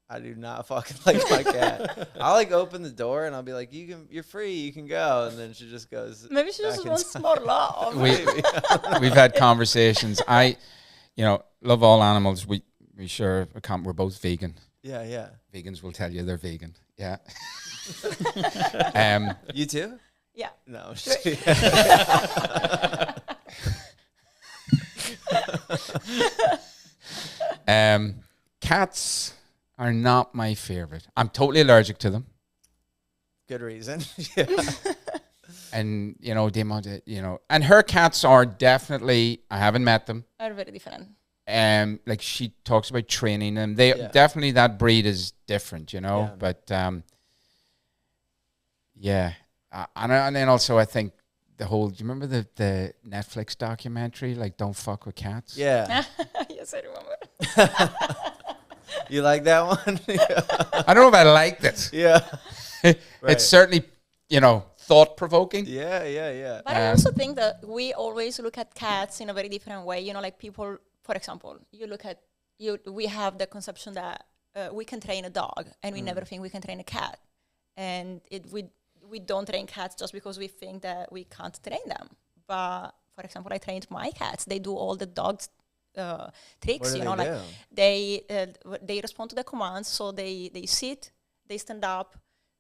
I do not fucking like my cat. I'll like open the door and I'll be like, you're free, you can go. And then she just goes. Maybe she just back wants inside. more love. We've had conversations. Love all animals. We share a we're both vegan. Yeah. Vegans will tell you they're vegan. Yeah. You too? Yeah. No. Cats are not my favorite. I'm totally allergic to them. Good reason. Yeah. And, Diamante, and her cats are definitely, I haven't met them. Are very different. Like she talks about training them. They Yeah. definitely, that breed is different, Yeah. but and then also I think do you remember the Netflix documentary, like Don't Fuck with Cats? Yeah. Yes, I remember. You like that one? Yeah. I don't know if I liked it. Yeah. Right. It's certainly, thought-provoking. Yeah. But I also think that we always look at cats in a very different way. Like people, for example, we have the conception that we can train a dog, and we never think we can train a cat. And we don't train cats just because we think that we can't train them. But for example, I trained my cats. They do all the dog's tricks. What do Like they respond to the commands. So they sit, they stand up,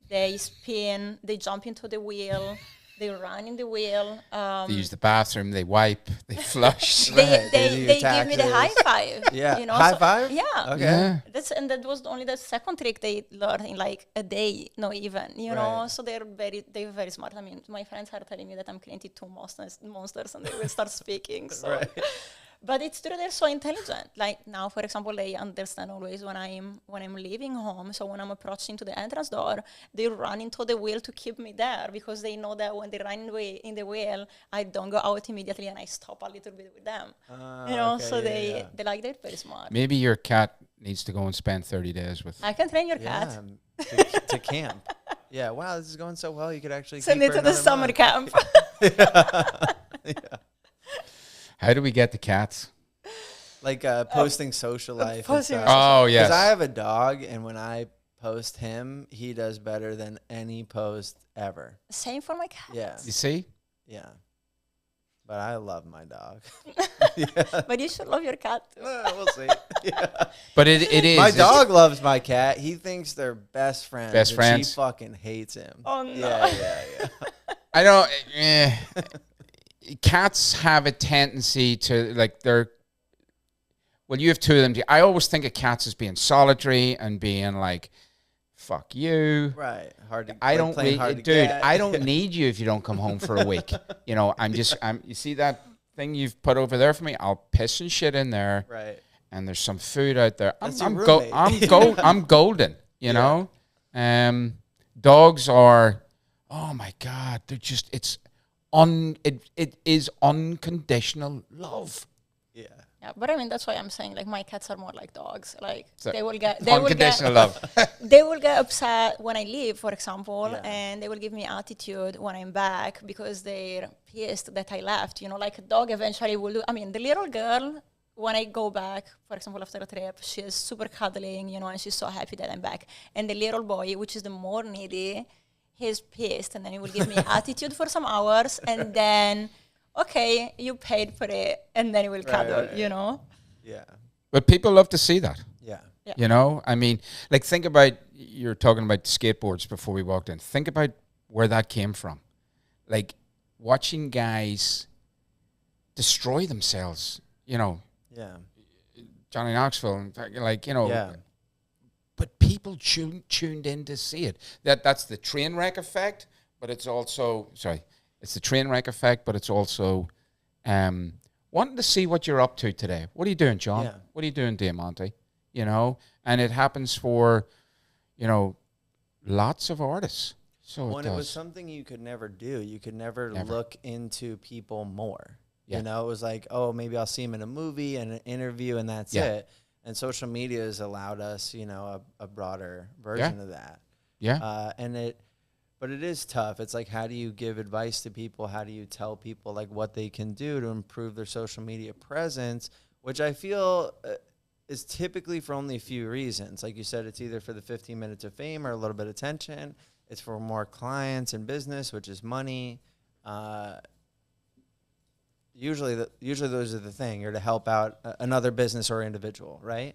they spin, they jump into the wheel, they run in the wheel. They use the bathroom, they wipe, they flush. Right, They do your give me the taxes. high five. Yeah. High so- five? Yeah. Okay. Yeah. And that was only the second trick they learned in like a day, not even, Right. So they're very smart. I mean, my friends are telling me that I'm creating two monsters and they will start speaking. So. Right. But it's true, they're so intelligent. Like now, for example, they understand always when I'm leaving home. So when I'm approaching to the entrance door, they run into the wheel to keep me there because they know that when they run in the wheel, I don't go out immediately and I stop a little bit with them. Okay, So yeah. they're very smart. Maybe your cat needs to go and spend 30 days with. I can train your Yeah. cat. To camp. Yeah. Wow, this is going so well. You could actually Send keep it her to the another summer month. camp. Yeah. How do we get the cats? Like posting social life. posting and stuff. Oh, yes. Because I have a dog, and when I post him, he does better than any post ever. Same for my cat. Yeah. You see? Yeah. But I love my dog. But you should love your cat too. We'll see. Yeah. But it is. My dog loves my cat. He thinks they're best friends. Best and friends. She fucking hates him. Oh, no. Yeah. I don't. Cats have a tendency to you have two of them. I always think of cats as being solitary and being like, "Fuck you." Right. Hard to. I like don't, playing hard to dude. get. I don't need you if you don't come home for a week. I'm. You see that thing you've put over there for me? I'll piss and shit in there, Right. and there's some food out there. That's I'm your roommate. I'm golden. Dogs are. Oh my god, they're just. It is unconditional love. Yeah. Yeah, but I mean that's why I'm saying like my cats are more like dogs. Like So, they will get unconditional love. they will get upset when I leave, for example, Yeah. and they will give me attitude when I'm back because they're pissed that I left. You know, like a dog eventually will do. I mean, the little girl, when I go back, for example, after a trip, she is super cuddling, you know, and she's so happy that I'm back. And the little boy, which is the more needy, he's pissed, and then he will give me attitude for some hours, and then, okay, you paid for it, and then he will cuddle, you know? Yeah. But people love to see that. Yeah. Yeah. You know, I mean, like think about, you're talking about skateboards before we walked in. Think about where that came from. Like watching guys destroy themselves, you know, Yeah. Johnny Knoxville, in fact, like, you know, Yeah. but people tuned in to see it. That's the train wreck effect, but it's also, it's the train wreck effect, but it's also wanting to see what you're up to today. What are you doing, John? Yeah. What are you doing, Diamante? You know, and it happens for, you know, lots of artists. So When it it does. was something you could never do, you could never look into people more. Yeah. You know, it was like, oh, maybe I'll see him in a movie and an interview, and that's Yeah. it. And social media has allowed us, you know, a broader version of that. Yeah. But it is tough. It's like, how do you give advice to people? How do you tell people like what they can do to improve their social media presence? Which I feel is typically for only a few reasons. Like you said, it's either for the 15 minutes of fame or a little bit of attention. It's for more clients and business, which is money. Usually those are the thing, or to help out another business or individual, right?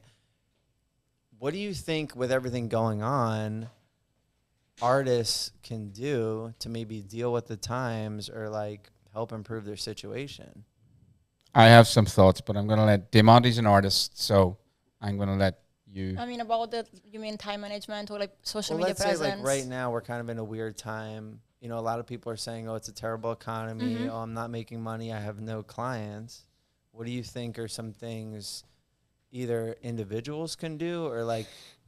What do you think with everything going on, artists can do to maybe deal with the times or like help improve their situation? I have some thoughts, but I'm going to let Diamante's an artist, so I'm going to let you. I mean, about that, you mean time management or like social Well, media let's presence? say like right now we're kind of in a weird time. You know, a lot of people are saying, oh, it's a terrible economy. Oh, I'm not making money. I have no clients. What do you think are some things either individuals can do or like,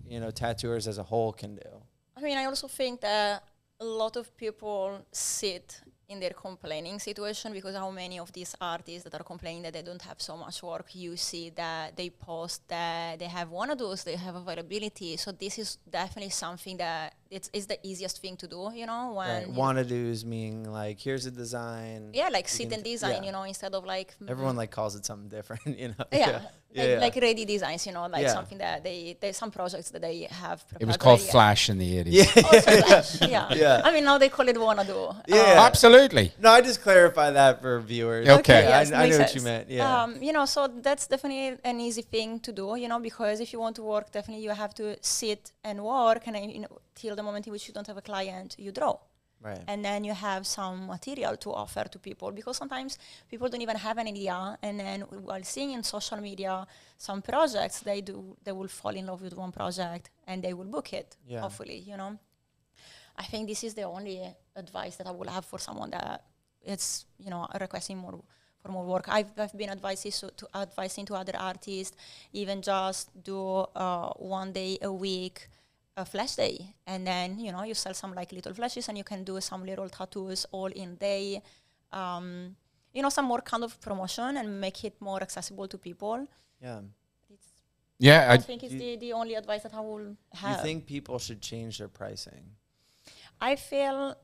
you know, tattooers as a whole can do? I mean, I also think that a lot of people sit in their complaining situation because how many of these artists that are complaining that they don't have so much work, you see that they post that they have wanna-dos, they have availability. So this is definitely something that it's the easiest thing to do, you know? When Right. Wanna-dos meaning like, here's a design. yeah, like You sit can and design, yeah. you know, instead of like... Everyone like calls it something different, you know? Yeah, Yeah. like ready designs, you know, like Yeah. something that there's some projects that they have prepared. It was called already. Flash in the 80s. Yeah. Also Flash, yeah. Yeah. I mean, now they call it wanna-do. Yeah. Absolutely. No, I just clarify that for viewers. Okay. Yeah, yes, I makes know what you sense. meant. Yeah. You know, so that's definitely an easy thing to do, you know, because if you want to work, definitely you have to sit and work, and then, you know, till the moment in which you don't have a client, you draw. Right. And then you have some material to offer to people, because sometimes people don't even have an idea, and then while seeing in social media some projects, they will fall in love with one project and they will book it, Yeah. hopefully, you know. I think this is the only advice that I will have for someone that it's, you know, requesting for more work. I've been advising to other artists, even just do 1 day a week, a flash day, and then, you know, you sell some like little flashes and you can do some little tattoos all in day. You know, some more kind of promotion and make it more accessible to people. Yeah. Yeah. I think it's the only advice that I will have. You think people should change their pricing? I feel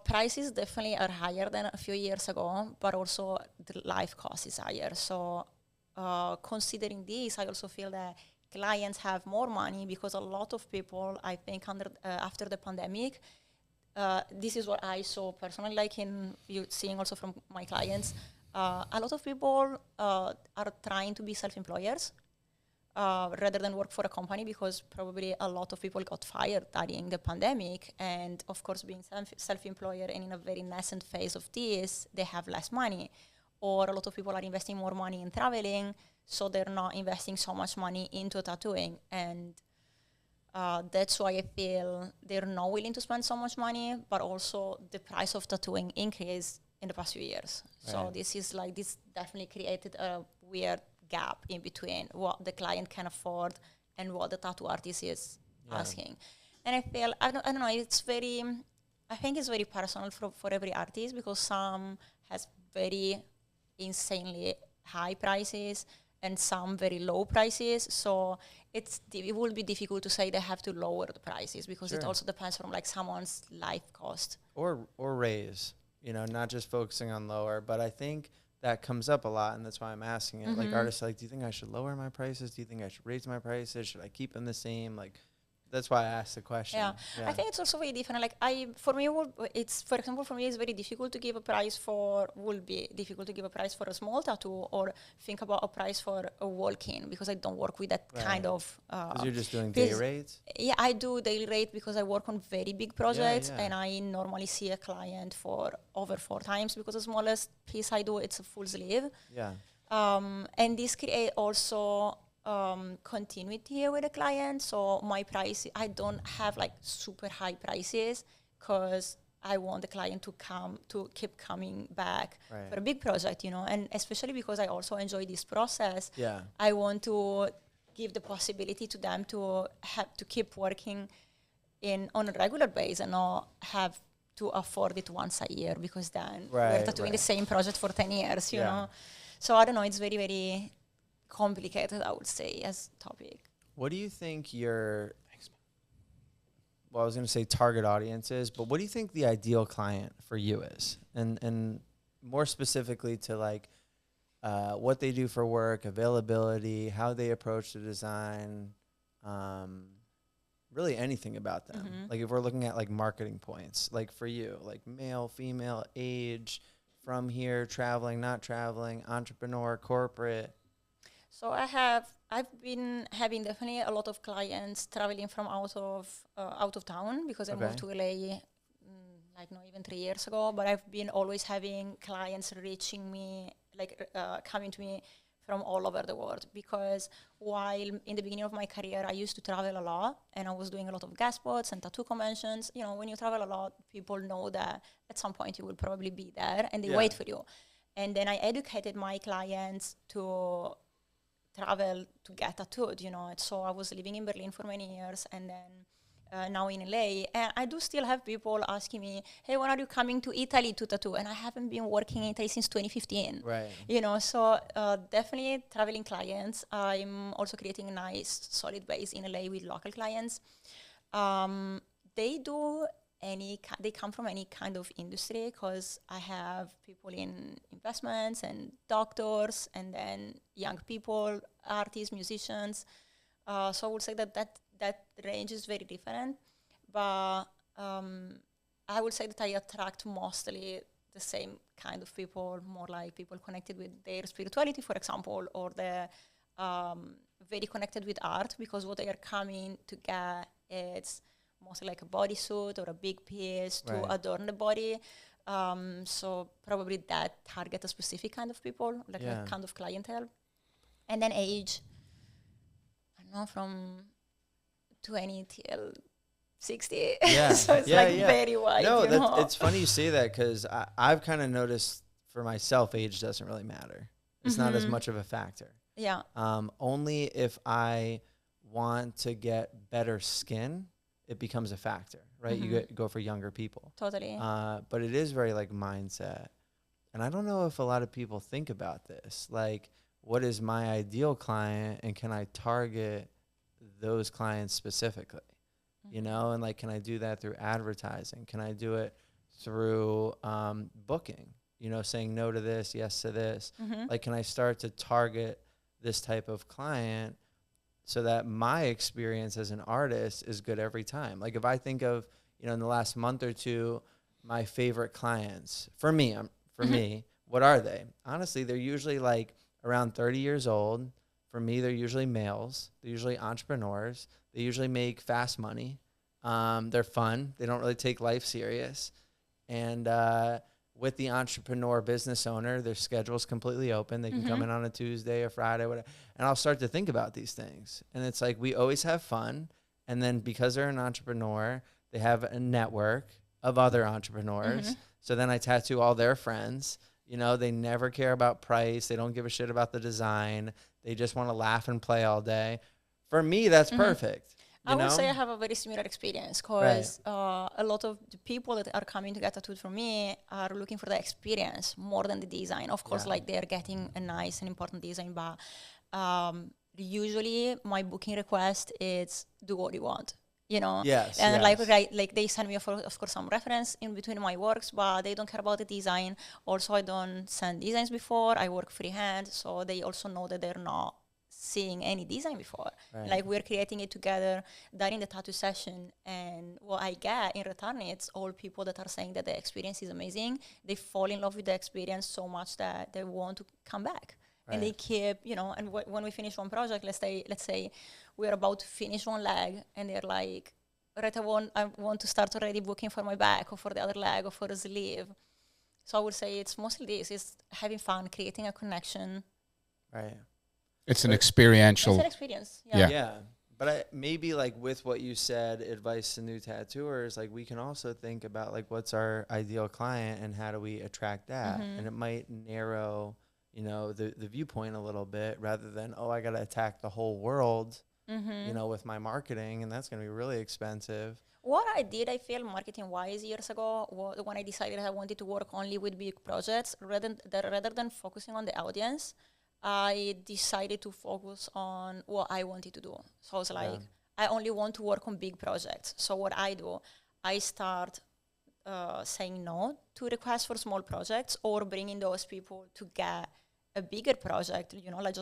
prices definitely are higher than a few years ago, but also the life cost is higher. So considering this, I also feel that clients have more money because a lot of people, I think, after the pandemic, this is what I saw personally, like in you seeing also from my clients, a lot of people are trying to be self-employers rather than work for a company, because probably a lot of people got fired during the pandemic. And of course, being self-employer and in a very nascent phase of this, they have less money. Or a lot of people are investing more money in traveling, so they're not investing so much money into tattooing. And that's why I feel they're not willing to spend so much money, but also the price of tattooing increased in the past few years. Right. So this definitely created a weird gap in between what the client can afford and what the tattoo artist is asking. And I feel, I don't know, I think it's very personal for every artist, because some has very insanely high prices and some very low prices. So it will be difficult to say they have to lower the prices because it also depends from like someone's life cost. Or raise, not just focusing on lower. But I think that comes up a lot, and that's why I'm asking it. Like artists are like, do you think I should lower my prices? Do you think I should raise my prices? Should I keep them the same? Like, that's why I asked the question. Yeah. I think it's also very different. Like for example, it's very difficult to give a price would be difficult to give a price for a small tattoo or think about a price for a walk-in because I don't work with that kind of. Because you're just doing day rates? Yeah, I do daily rate because I work on very big projects and I normally see a client for over 4 times because the smallest piece I do, it's a full sleeve. Yeah. And this create also continuity with the client. So my price, I don't have like super high prices because I want the client to keep coming back for a big project, and especially because I also enjoy this process. Yeah. I want to give the possibility to them to have to keep working on a regular basis and not have to afford it once a year because then we're tattooing the same project for 10 years, you know. So I don't know, it's very, very complicated, I would say, as topic. What do you think your, I was going to say target audience is, but what do you think the ideal client for you is? And more specifically to like what they do for work, availability, how they approach the design, really anything about them. Like if we're looking at like marketing points, like for you, like male, female, age, from here, traveling, not traveling, entrepreneur, corporate. So I've been having definitely a lot of clients traveling from out of town because I moved to LA like not even 3 years ago. But I've been always having clients reaching me, like coming to me from all over the world because while in the beginning of my career I used to travel a lot and I was doing a lot of guest spots and tattoo conventions. When you travel a lot, people know that at some point you will probably be there and they wait for you. And then I educated my clients to travel to get tattooed, So I was living in Berlin for many years and then now in LA. And I do still have people asking me, hey, when are you coming to Italy to tattoo? And I haven't been working in Italy since 2015. Right. So definitely traveling clients. I'm also creating a nice solid base in LA with local clients. They come from any kind of industry because I have people in investments and doctors and then young people, artists, musicians. So I would say that range is very different. But I would say that I attract mostly the same kind of people, more like people connected with their spirituality, for example, or they're very connected with art because what they are coming to get is mostly like a bodysuit or a big piece to adorn the body. So probably that target a specific kind of people, like a kind of clientele. And then age, I don't know, from 20 till 60. Yeah. So it's very wide. No, it's funny you say that because I've kind of noticed for myself, age doesn't really matter. It's not as much of a factor. Yeah. Only if I want to get better skin, it becomes a factor, right? You go for younger people. Totally. But it is very like mindset. And I don't know if a lot of people think about this. Like, what is my ideal client and can I target those clients specifically? And like, can I do that through advertising? Can I do it through booking? Saying no to this, yes to this. Like, can I start to target this type of client so that my experience as an artist is good every time? Like if I think of, in the last month or two, my favorite clients, for me, what are they? Honestly, they're usually like around 30 years old. For me, they're usually males. They're usually entrepreneurs. They usually make fast money. They're fun. They don't really take life serious. And with the entrepreneur business owner, their schedule's completely open. They can come in on a Tuesday or Friday, whatever. And I'll start to think about these things. And it's like we always have fun. And then because they're an entrepreneur, they have a network of other entrepreneurs. So then I tattoo all their friends. They never care about price. They don't give a shit about the design. They just want to laugh and play all day. For me, that's perfect. I would say I have a very similar experience because a lot of the people that are coming to get tattooed from me are looking for the experience more than the design. Of course, like they're getting a nice and important design, but usually my booking request is do what you want. Yes, and yes. like they send me of course some reference in between my works, but they don't care about the design. Also, I don't send designs before. I work freehand, so they also know that they're not seeing any design before. Right. Like we're creating it together during the tattoo session, and what I get in return, it's all people that are saying that the experience is amazing. They fall in love with the experience so much that they want to come back. Right. And they keep, and when we finish one project, let's say we're about to finish one leg, and they're like, right, I want to start already booking for my back or for the other leg or for a sleeve. So I would say it's mostly this, is having fun, creating a connection. Right. It's an experiential. It's an experience. Yeah. Yeah. But maybe like with what you said, advice to new tattooers, like we can also think about like what's our ideal client and how do we attract that? And it might narrow, the viewpoint a little bit rather than, I got to attack the whole world, with my marketing, and that's going to be really expensive. What I did, I feel marketing-wise years ago, when I decided I wanted to work only with big projects, rather than focusing on the audience, I decided to focus on what I wanted to do. So I was like, I only want to work on big projects. So what I do, I start saying no to requests for small projects or bringing those people to get a bigger project,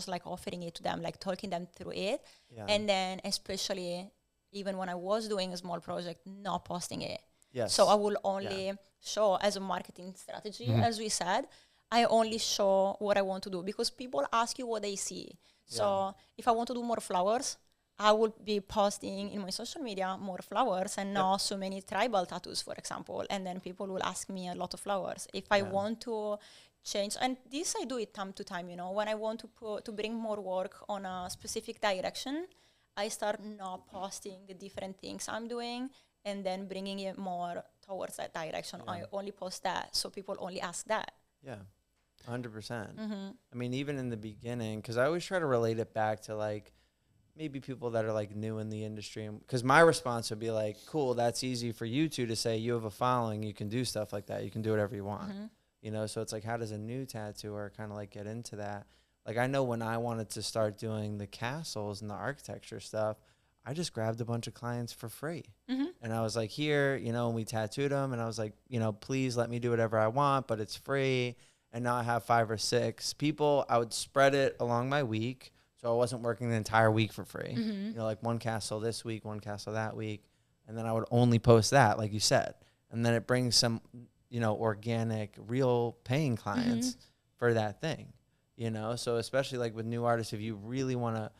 like offering it to them, like talking them through it. Yeah. And then especially even when I was doing a small project, not posting it. Yes. So I will only show as a marketing strategy, as we said, I only show what I want to do because people ask you what they see. So if I want to do more flowers, I will be posting in my social media more flowers and not so many tribal tattoos, for example. And then people will ask me a lot of flowers. If I want to change, and this I do it time to time, when I want to bring more work on a specific direction, I start not posting the different things I'm doing and then bringing it more towards that direction. I only post that, so people only ask that. Yeah. 100%. I mean, even in the beginning, because I always try to relate it back to like maybe people that are like new in the industry, because my response would be like, cool, that's easy for you two to say. You have a following, you can do stuff like that, you can do whatever you want, so it's like, how does a new tattooer kind of like get into that? Like, I know when I wanted to start doing the castles and the architecture stuff, I just grabbed a bunch of clients for free. And I was like, here, and we tattooed them, and I was like, please let me do whatever I want, but it's free. And now I have 5 or 6 people. I would spread it along my week, so I wasn't working the entire week for free. Like one castle this week, one castle that week, and then I would only post that, like you said. And then it brings some, organic, real paying clients for that thing, So especially like with new artists, if you really want to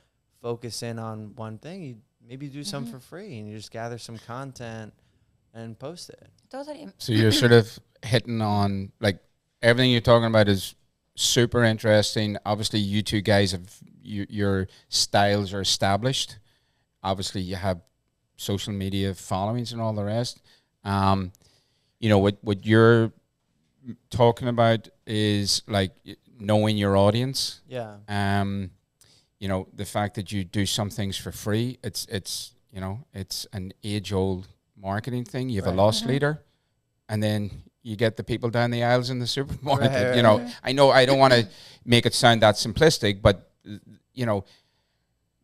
focus in on one thing, you maybe do some for free and you just gather some content and post it. Totally. So you're sort of hitting on like, everything you're talking about is super interesting. Obviously, you two guys have your styles are established. Obviously, you have social media followings and all the rest. What you're talking about is like knowing your audience. Yeah. The fact that you do some things for free. It's an age-old marketing thing. You have a loss leader, and then you get the people down the aisles in the supermarket. Right. I know I don't want to make it sound that simplistic, but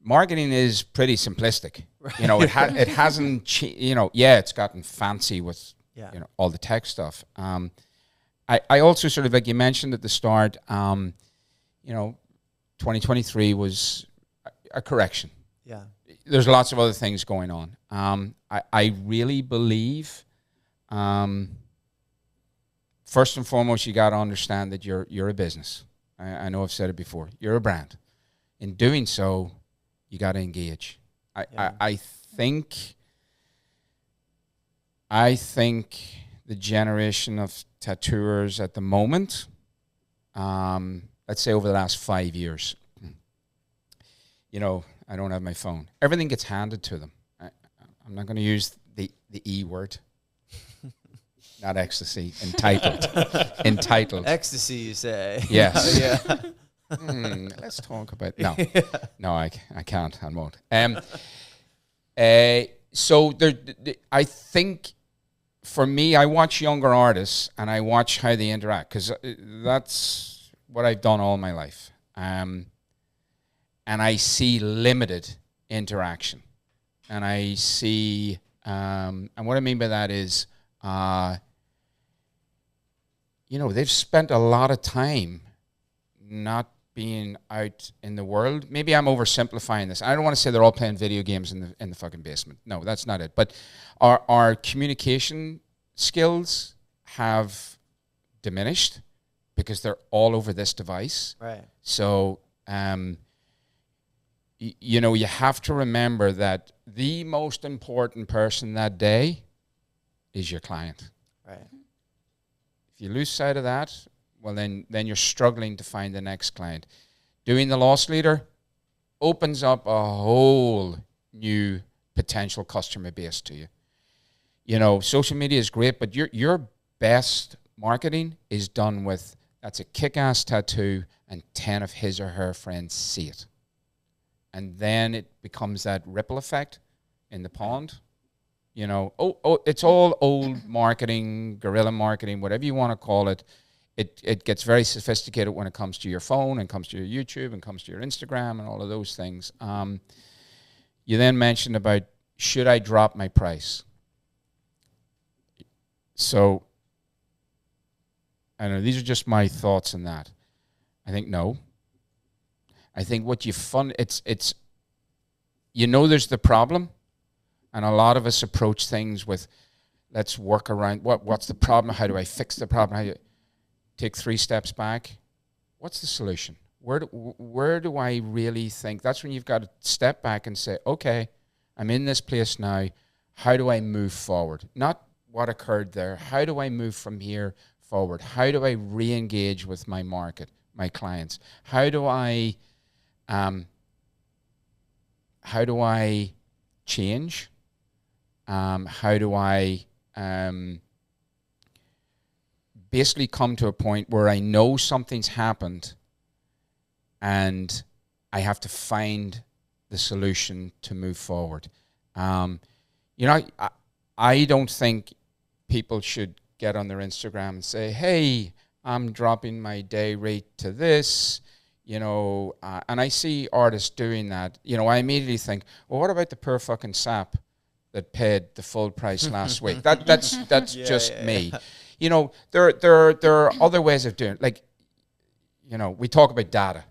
marketing is pretty simplistic. Right. It hasn't. It's gotten fancy with all the tech stuff. I also sort of, like you mentioned at the start, 2023 was a correction. Yeah. There's lots of other things going on. I really believe. First and foremost, you got to understand that you're a business. I know I've said it before. You're a brand. In doing so, you got to engage. I think the generation of tattooers at the moment, let's say over the last 5 years, I don't have my phone. Everything gets handed to them. I'm not going to use the E word. Not ecstasy. Entitled. Ecstasy, you say? Yes. Yeah. Let's talk about no, I can't. I won't. So I think for me, I watch younger artists and I watch how they interact because that's what I've done all my life. and I see limited interaction. And I see, and what I mean by that is, they've spent a lot of time not being out in the world. Maybe I'm oversimplifying this. I don't want to say they're all playing video games in the fucking basement. No, that's not it. But our communication skills have diminished because they're all over this device. Right. So, you have to remember that the most important person that day is your client. Right. If you lose sight of that, well, then you're struggling to find the next client. Doing the loss leader opens up a whole new potential customer base to you. Social media is great, but your best marketing is done with, that's a kick-ass tattoo and 10 of his or her friends see it. And then it becomes that ripple effect in the pond. It's all old marketing, guerrilla marketing, whatever you want to call it. It gets very sophisticated when it comes to your phone and comes to your YouTube and comes to your Instagram and all of those things. You then mentioned about, should I drop my price? So, I don't know, these are just my thoughts on that. I think no. I think what there's the problem, and a lot of us approach things with, let's work around, what's the problem? How do I fix the problem? How do you take 3 steps back? What's the solution? Where do I really think? That's when you've got to step back and say, okay, I'm in this place now. How do I move forward? Not what occurred there. How do I move from here forward? How do I re-engage with my market, my clients? How do I change? How do I basically come to a point where I know something's happened and I have to find the solution to move forward? I don't think people should get on their Instagram and say, hey, I'm dropping my day rate to this, and I see artists doing that. I immediately think, well, what about the poor fucking sap that paid the full price last week? That's just me. There are other ways of doing it. We talk about data.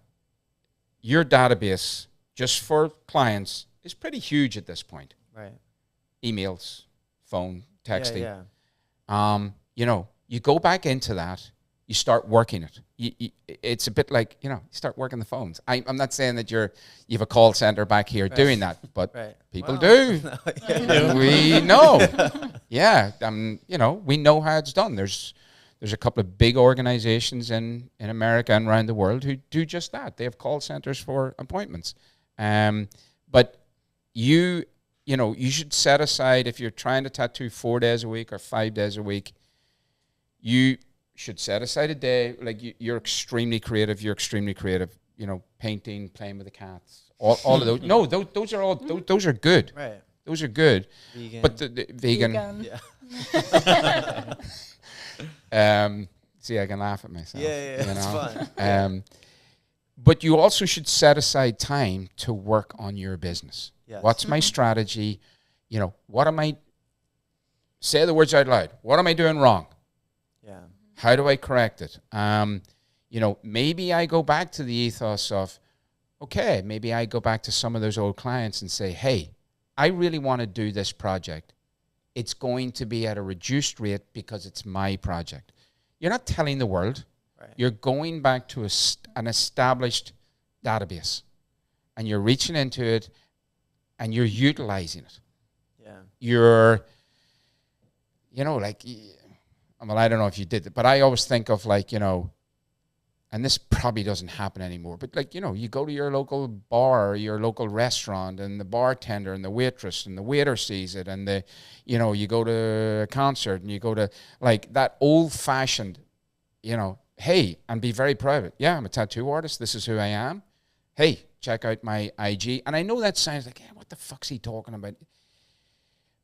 Your database, just for clients, is pretty huge at this point. Right. Emails, phone, texting. Yeah. You go back into that, you start working it. It's a bit like, you start working the phones. I'm not saying that you have a call center back here doing that, but people do. We know. Yeah. We know how it's done. There's a couple of big organizations in America and around the world who do just that. They have call centers for appointments. But you should set aside, if you're trying to tattoo 4 days a week or 5 days a week, you should set aside a day. You're extremely creative. Painting, playing with the cats, all of those. No, those are all, those are good. Right. Those are good. Vegan. But the vegan. Yeah. See, I can laugh at myself. Yeah, it's fun. But you also should set aside time to work on your business. Yes. What's my strategy? What am I, say the words out loud. What am I doing wrong? Yeah. How do I correct it? Maybe I go back to the ethos of, okay, maybe I go back to some of those old clients and say, hey, I really want to do this project. It's going to be at a reduced rate because it's my project. You're not telling the world. Right. You're going back to an established database, and you're reaching into it, and you're utilizing it. Yeah. You're, I don't know if you did it, but I always think of and this probably doesn't happen anymore, but you go to your local bar or your local restaurant, and the bartender and the waitress and the waiter sees it, and you go to a concert and you go to that old fashioned, hey, and be very private. Yeah, I'm a tattoo artist. This is who I am. Hey, check out my IG. And I know that sounds like, what the fuck's he talking about?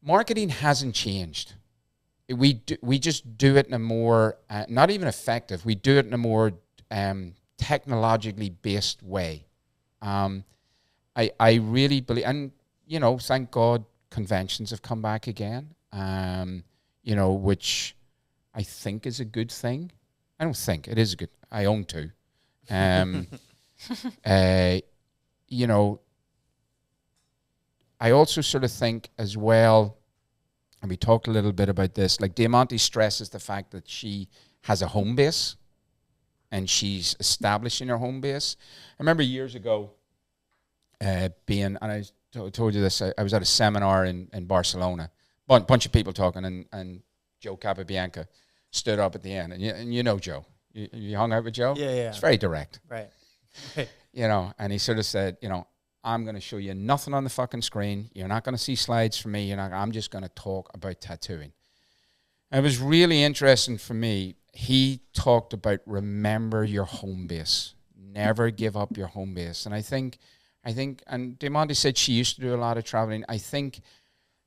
Marketing hasn't changed. We just do it in a more, not even effective, we do it in a more technologically based way. I really believe, and you know, thank God conventions have come back again. You know, which I think is a good thing. I don't think it is a good. I own two. You know, I also sort of think as well, and we talked a little bit about this, like Diamante stresses the fact that she has a home base and she's establishing her home base. I remember years ago being, and I told you this, I was at a seminar in Barcelona, bunch of people talking, and Joe Capabianca stood up at the end. And you know Joe. You hung out with Joe? Yeah. It's very direct. Right. You know, and he sort of said, you know, I'm going to show you nothing on the fucking screen. You're not going to see slides from me. I'm just going to talk about tattooing. And it was really interesting for me. He talked about remember your home base. Never give up your home base. And I think, and Diamante said she used to do a lot of traveling. I think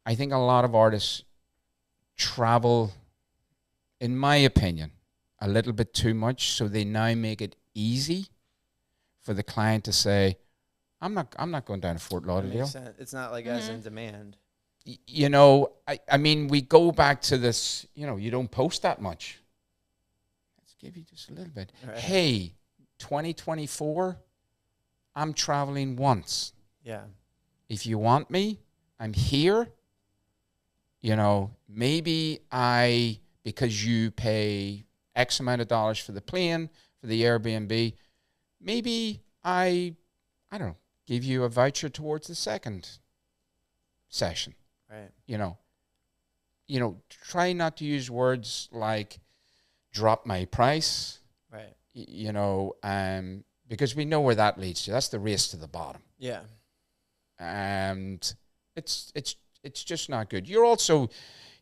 a lot of artists travel, in my opinion, a little bit too much. So they now make it easy for the client to say, I'm not going down to Fort Lauderdale. It's not like as in demand. You know, I mean, we go back to this, you know, you don't post that much. Let's give you just a little bit. Right. Hey, 2024, I'm traveling once. Yeah. If you want me, I'm here. You know, maybe because you pay X amount of dollars for the plane, for the Airbnb, maybe I don't know, give you a voucher towards the second session. Right. You know, try not to use words like drop my price. Right. You know, because we know where that leads to. That's the race to the bottom. Yeah. And it's just not good. You're also,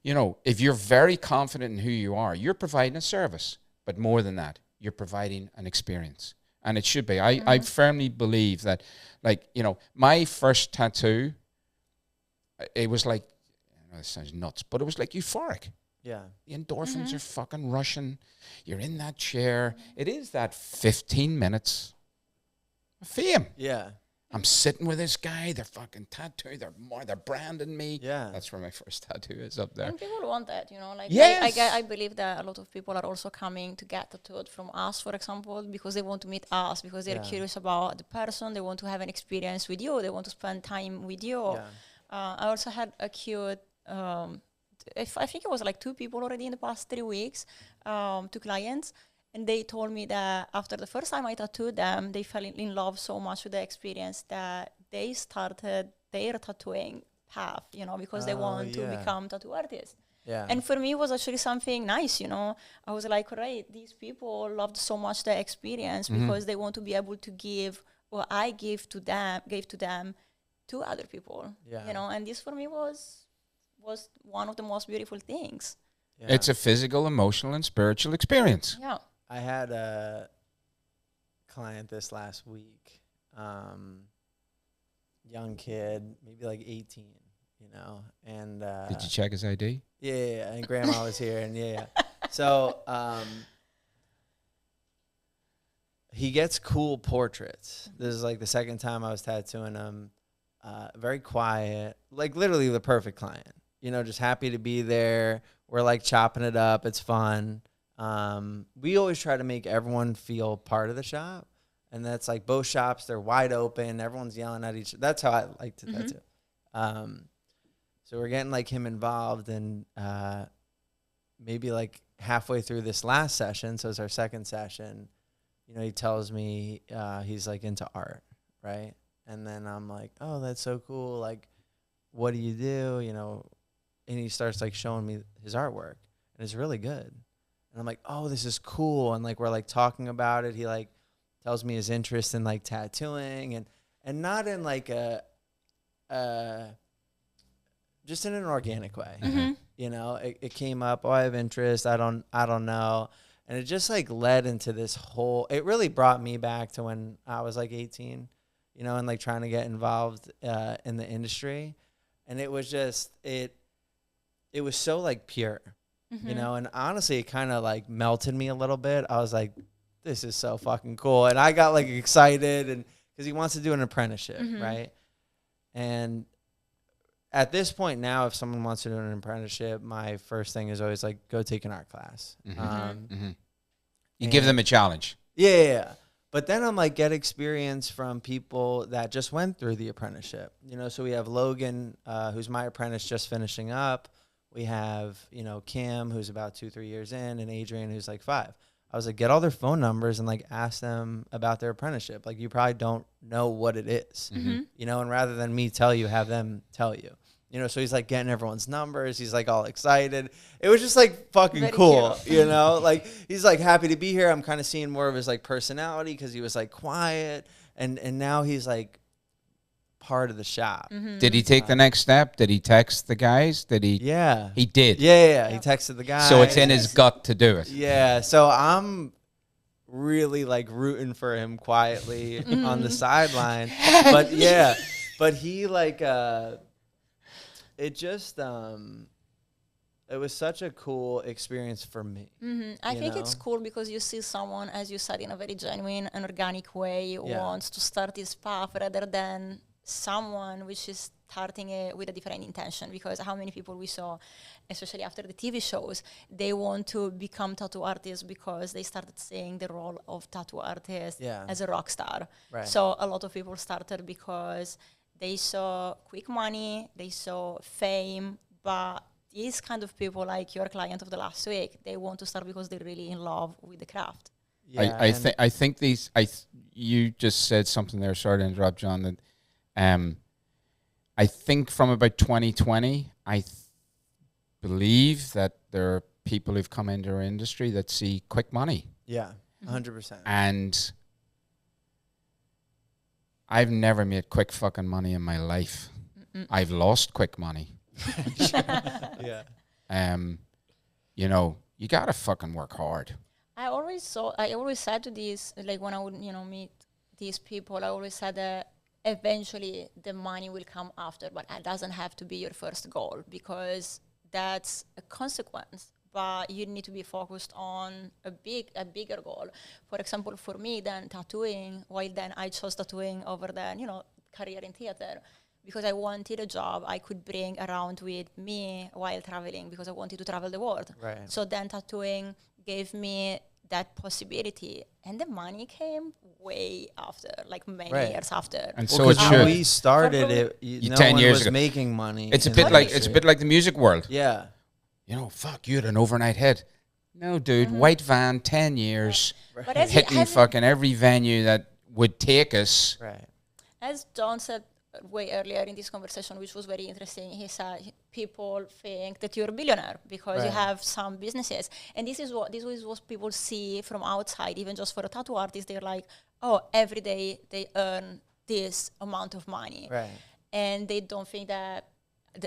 you know, if you're very confident in who you are, you're providing a service. But more than that, you're providing an experience. And it should be. I firmly believe that, like, you know, my first tattoo, it was like, I know this sounds nuts, but it was like euphoric. Yeah. The endorphins are fucking rushing. You're in that chair. It is that 15 minutes of fame. Yeah. I'm sitting with this guy. They're fucking tattooed. They're branding me. Yeah. That's where my first tattoo is, up there. And people want that, you know. Like, yes. I believe that a lot of people are also coming to get tattooed from us, for example, because they want to meet us, because they're curious about the person. They want to have an experience with you. They want to spend time with you. Yeah. I also had a cute, I think it was like 2 people already in the past 3 weeks, 2 clients. And they told me that after the first time I tattooed them, they fell in love so much with the experience that they started their tattooing path, you know, because they want to become tattoo artists. Yeah. And for me, it was actually something nice, you know. I was like, all right, these people loved so much the experience because they want to be able to give what I gave to them to other people, you know. And this for me was one of the most beautiful things. Yeah. It's a physical, emotional, and spiritual experience. Yeah. I had a client this last week, young kid, maybe like 18, you know, and Did you check his ID? Yeah, and grandma was here, and so he gets cool portraits. This is like the second time I was tattooing him. Very quiet, like literally the perfect client, you know, just happy to be there. We're like chopping it up. It's fun. We always try to make everyone feel part of the shop. And that's like both shops, they're wide open. Everyone's yelling at each other. That's how I like to tattoo. So we're getting like him involved, and maybe like halfway through this last session, so it's our second session, you know, he tells me he's like into art, right? And then I'm like, oh, that's so cool. Like, what do you do? You know, and he starts like showing me his artwork, and it's really good. And I'm like, oh, this is cool. And like, we're like talking about it. He like tells me his interest in like tattooing, and not in like just in an organic way. You know, it came up, oh, I have interest. I don't know. And it just like led into this whole, it really brought me back to when I was like 18, you know, and like trying to get involved in the industry. And it was just, it was so like pure, you know, and honestly, it kind of like melted me a little bit. I was like, this is so fucking cool. And I got like excited, and because he wants to do an apprenticeship, right? And at this point now, if someone wants to do an apprenticeship, my first thing is always like, go take an art class. You give them a challenge. Yeah. But then I'm like, get experience from people that just went through the apprenticeship. You know, so we have Logan, who's my apprentice, just finishing up. We have, you know, Kim, who's about 2-3 years in, and Adrian, who's like 5. I was like, get all their phone numbers and like ask them about their apprenticeship. Like, you probably don't know what it is, you know, and rather than me tell you, have them tell you. You know, so he's like getting everyone's numbers. He's like all excited. It was just like fucking Very cool, cute. you know? Like, he's like happy to be here. I'm kind of seeing more of his like personality because he was like quiet. And now he's like part of the shop. Did he take the next step? Did he text the guys? Did he? Yeah. He did. Yeah. He texted the guy. So it's in his gut to do it. Yeah. So I'm really like rooting for him quietly on the sideline. But yeah, but he like, it just, it was such a cool experience for me. I think it's cool because you see someone, as you said, in a very genuine and organic way, wants to start his path rather than someone which is starting with a different intention. Because how many people we saw, especially after the TV shows, they want to become tattoo artists because they started seeing the role of tattoo artist as a rock star. Right. So a lot of people started because they saw quick money, they saw fame, but these kind of people, like your client of the last week, they want to start because they're really in love with the craft. Yeah, I think these. You just said something there. Sorry to interrupt, John. That I think from about 2020, I believe that there are people who've come into our industry that see quick money. Yeah, 100%. And I've never made quick fucking money in my life. I've lost quick money. Yeah. You know, you gotta fucking work hard. I always said to these, like when I would, meet these people, I always said that eventually the money will come after, but it doesn't have to be your first goal because that's a consequence. But you need to be focused on a bigger goal. For example, for me, then tattooing, then I chose tattooing over than, career in theater because I wanted a job I could bring around with me while traveling because I wanted to travel the world. Right. So then tattooing gave me that possibility, and the money came way after, like many years after. And Well, so it 'cause should. when we started it, no 10 one years was ago. making money. It's a in bit the like industry. the music world. Yeah. You know, fuck, you had an overnight hit. No, dude, white van, 10 years, But as hitting fucking every venue that would take us. Right. As John said way earlier in this conversation, which was very interesting, he said people think that you're a billionaire because you have some businesses. And this is what people see from outside, even just for a tattoo artist. They're like, oh, every day they earn this amount of money. Right. And they don't think that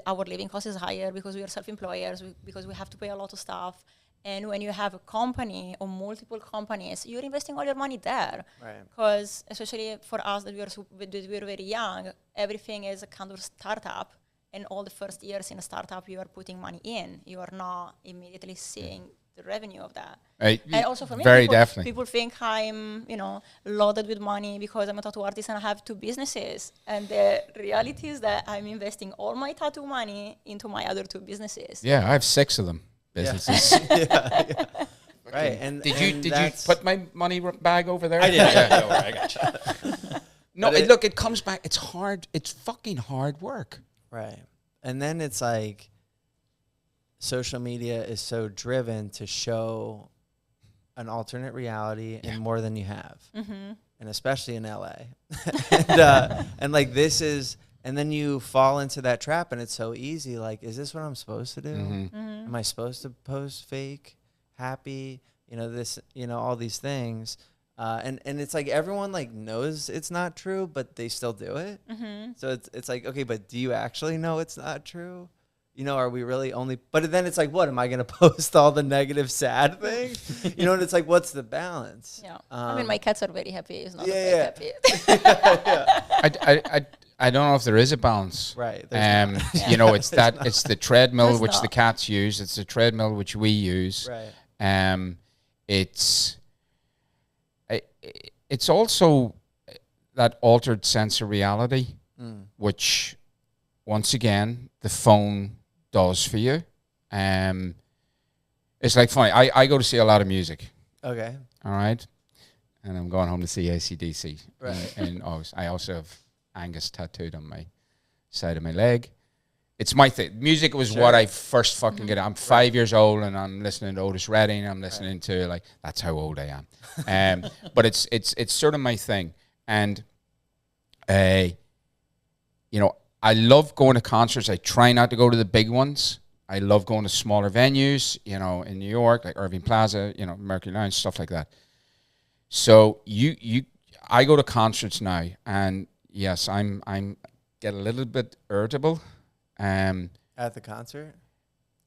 our living cost is higher because we are self-employers, because we have to pay a lot of stuff. And when you have a company or multiple companies, you're investing all your money there. Right. Because especially for us that we are very young, everything is a kind of startup. And all the first years in a startup, you are putting money in. You are not immediately seeing the revenue of that. And also for me, people think I'm, loaded with money because I'm a tattoo artist and I have 2 businesses. And the reality is that I'm investing all my tattoo money into my other 2 businesses. Yeah, I have 6 of them. Businesses. Right. And did you put my money bag over there? I did. Don't worry, I got you. No, look, it comes back. It's hard. It's fucking hard work. Right. And then it's like social media is so driven to show an alternate reality in more than you have. And especially in LA. and like this is, and then you fall into that trap and it's so easy. Like, is this what I'm supposed to do? Am I supposed to post fake, happy, all these things. And it's like everyone like knows it's not true, but they still do it. So it's like, okay, but do you actually know it's not true? Are we really only, but then it's like, what, am I going to post all the negative, sad things? And it's like, what's the balance? Yeah. I mean, my cats are very happy. It's not happy. I don't know if there is a balance. Right. It's the treadmill There's which not. the cats use. It's the treadmill which we use. Right. It's also that altered sense of reality. which, once again, the phone does for you. It's like funny. I go to see a lot of music. Okay. All right. And I'm going home to see AC/DC. Right. In August. I also have Angus tattooed on my side of my leg. It's my thing. Music was what I first fucking get. I'm 5 years old and I'm listening to Otis Redding. I'm listening to, like, that's how old I am. But it's sort of my thing. And, you know, I love going to concerts. I try not to go to the big ones. I love going to smaller venues, you know, in New York, like Irving Plaza, you know, Mercury Lounge, stuff like that. So I go to concerts now, and yes, I'm get a little bit irritable. At the concert?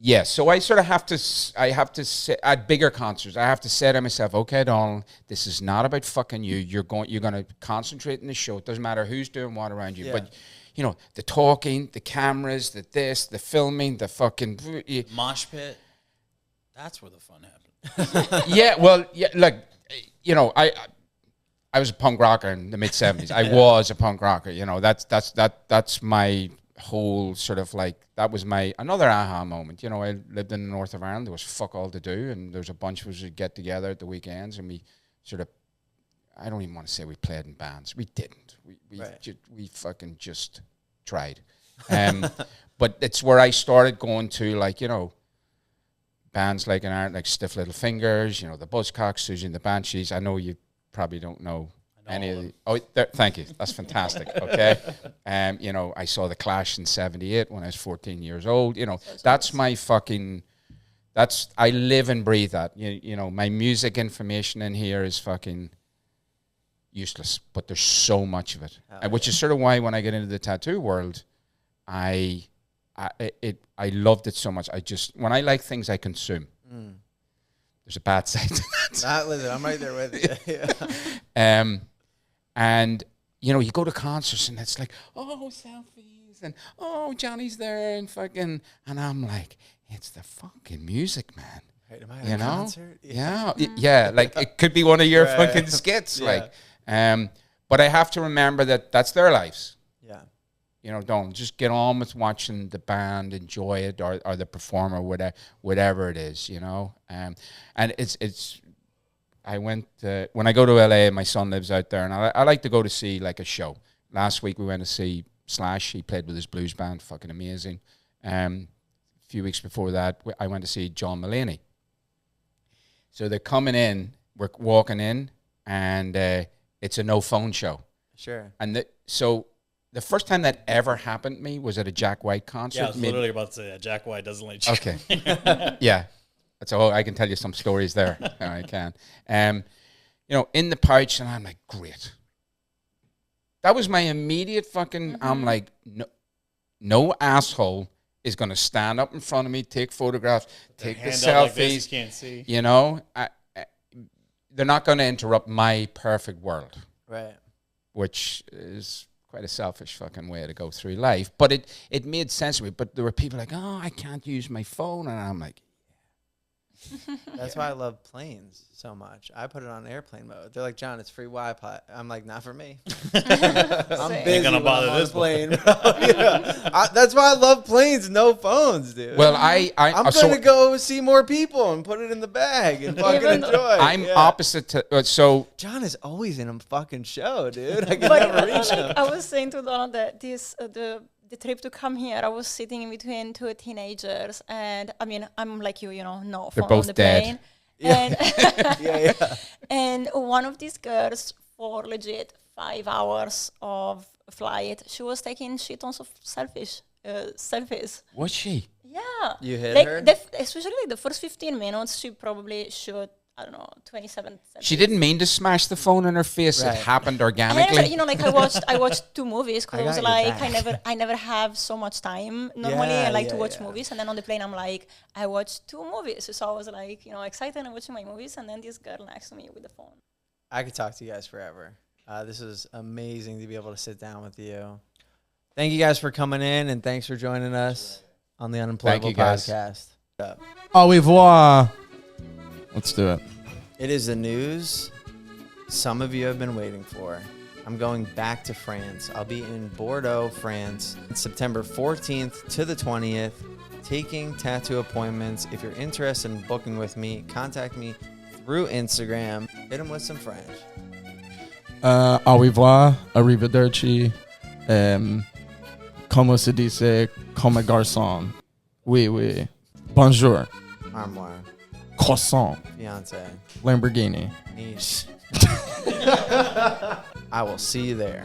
Yeah, so I sort of have to say, at bigger concerts, I have to say to myself, okay, Donald, this is not about fucking you. You're going to concentrate in the show. It doesn't matter who's doing what around you, but you know, the talking, the cameras, the filming, the fucking mosh pit. That's where the fun happens. Like, you know, I was a punk rocker in the mid-70s. I was a punk rocker. You know, that's my whole sort of like, that was my another aha moment. You know, I lived in the north of Ireland. There was fuck all to do, and there was a bunch of us who get together at the weekends, and we sort of, I don't even want to say we played in bands. We didn't. We fucking just tried. But it's where I started going to, like, you know, bands like in Ireland, like Stiff Little Fingers, you know, the Buzzcocks, Susie and the Banshees. I know you probably don't know any of the... Oh, thank you. That's fantastic. Okay. You know, I saw The Clash in 78 when I was 14 years old. You know, that's my fucking... I live and breathe that. You know, my music information in here is fucking useless, but there's so much of it, which is sort of why when I get into the tattoo world, I loved it so much. When I like things, I consume. There's a bad side to that. Listen, I'm right there with you. And you know, you go to concerts and it's like, oh, selfies and oh, Johnny's there and fucking, and I'm like, it's the fucking music, man. Right, am I at a concert? Yeah. Like it could be one of your fucking skits, like. But I have to remember that that's their lives. Yeah. You know, don't just get on with watching the band, enjoy it, or the performer, whatever it is, you know. And it's. I went when I go to LA. My son lives out there, and I like to go to see like a show. Last week we went to see Slash. He played with his blues band, fucking amazing. A few weeks before that, I went to see John Mulaney. So they're coming in. We're walking in, and it's a no phone show. Sure. And so the first time that ever happened to me was at a Jack White concert. Yeah, I was literally about to say Jack White doesn't let you. Okay. Yeah. So I can tell you some stories there. I can. You know, in the pouch, and I'm like, great. That was my immediate fucking, I'm like, no asshole is going to stand up in front of me, take photographs, take the selfies. Like this, you can't see. You know, they're not going to interrupt my perfect world. Right. Which is quite a selfish fucking way to go through life. But it made sense to me. But there were people like, oh, I can't use my phone. And I'm like, that's why I love planes so much. I put it on airplane mode. They're like, John, it's free Wi-Fi. I'm like, not for me. I'm busy gonna bother this plane. That's why I love planes. No phones, dude. Well, I'm gonna go see more people and put it in the bag and fucking enjoy. I'm opposite to so. John is always in a fucking show, dude. I can never reach him. I was saying to Donald that the trip to come here, I was sitting in between two teenagers, and I mean, I'm like you know, no phone on the plane. And and one of these girls, for legit 5 hours of flight, she was taking shit tons of selfies. Was she? Yeah. You hit her? Especially like the first 15 minutes, she probably should, I don't know, 27 selfies. She didn't mean to smash the phone in her face. Right. It happened organically. And you know, like I watched 2 movies because I was like, I never have so much time normally. I like to watch movies, and then on the plane I'm like, I watched 2 movies. So I was like, you know, excited and watching my movies, and then this girl next to me with the phone. I could talk to you guys forever. This is amazing to be able to sit down with you. Thank you guys for coming in, and thanks for joining us on the Unemployable podcast. Au revoir. Let's do it. It is the news some of you have been waiting for. I'm going back to France. I'll be in Bordeaux, France, September 14th to the 20th, taking tattoo appointments. If you're interested in booking with me, contact me through Instagram. Hit them with some French. Au revoir, arrivederci, como se dice, comme garçon. Oui, oui. Bonjour. Armoire. Croissant. Fiance. Lamborghini. Niche. I will see you there.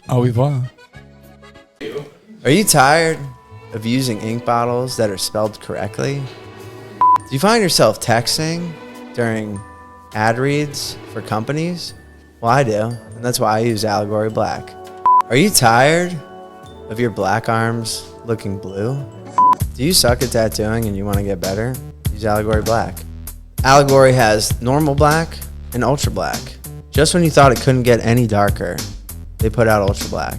Au revoir. Are you tired of using ink bottles that are spelled correctly? Do you find yourself texting during ad reads for companies? Well, I do, and that's why I use Allegory Black. Are you tired of your black arms looking blue? Do you suck at tattooing and you want to get better? Use Allegory Black. Allegory has normal black and ultra black. Just when you thought it couldn't get any darker, they put out ultra black.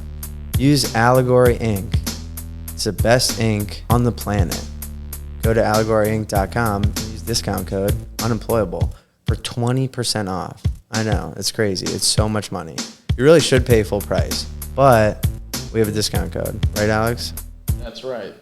Use Allegory ink. It's the best ink on the planet. Go to allegoryink.com and use discount code Unemployable for 20% off. I know, it's crazy. It's so much money. You really should pay full price, but we have a discount code. Right, Alex? That's right.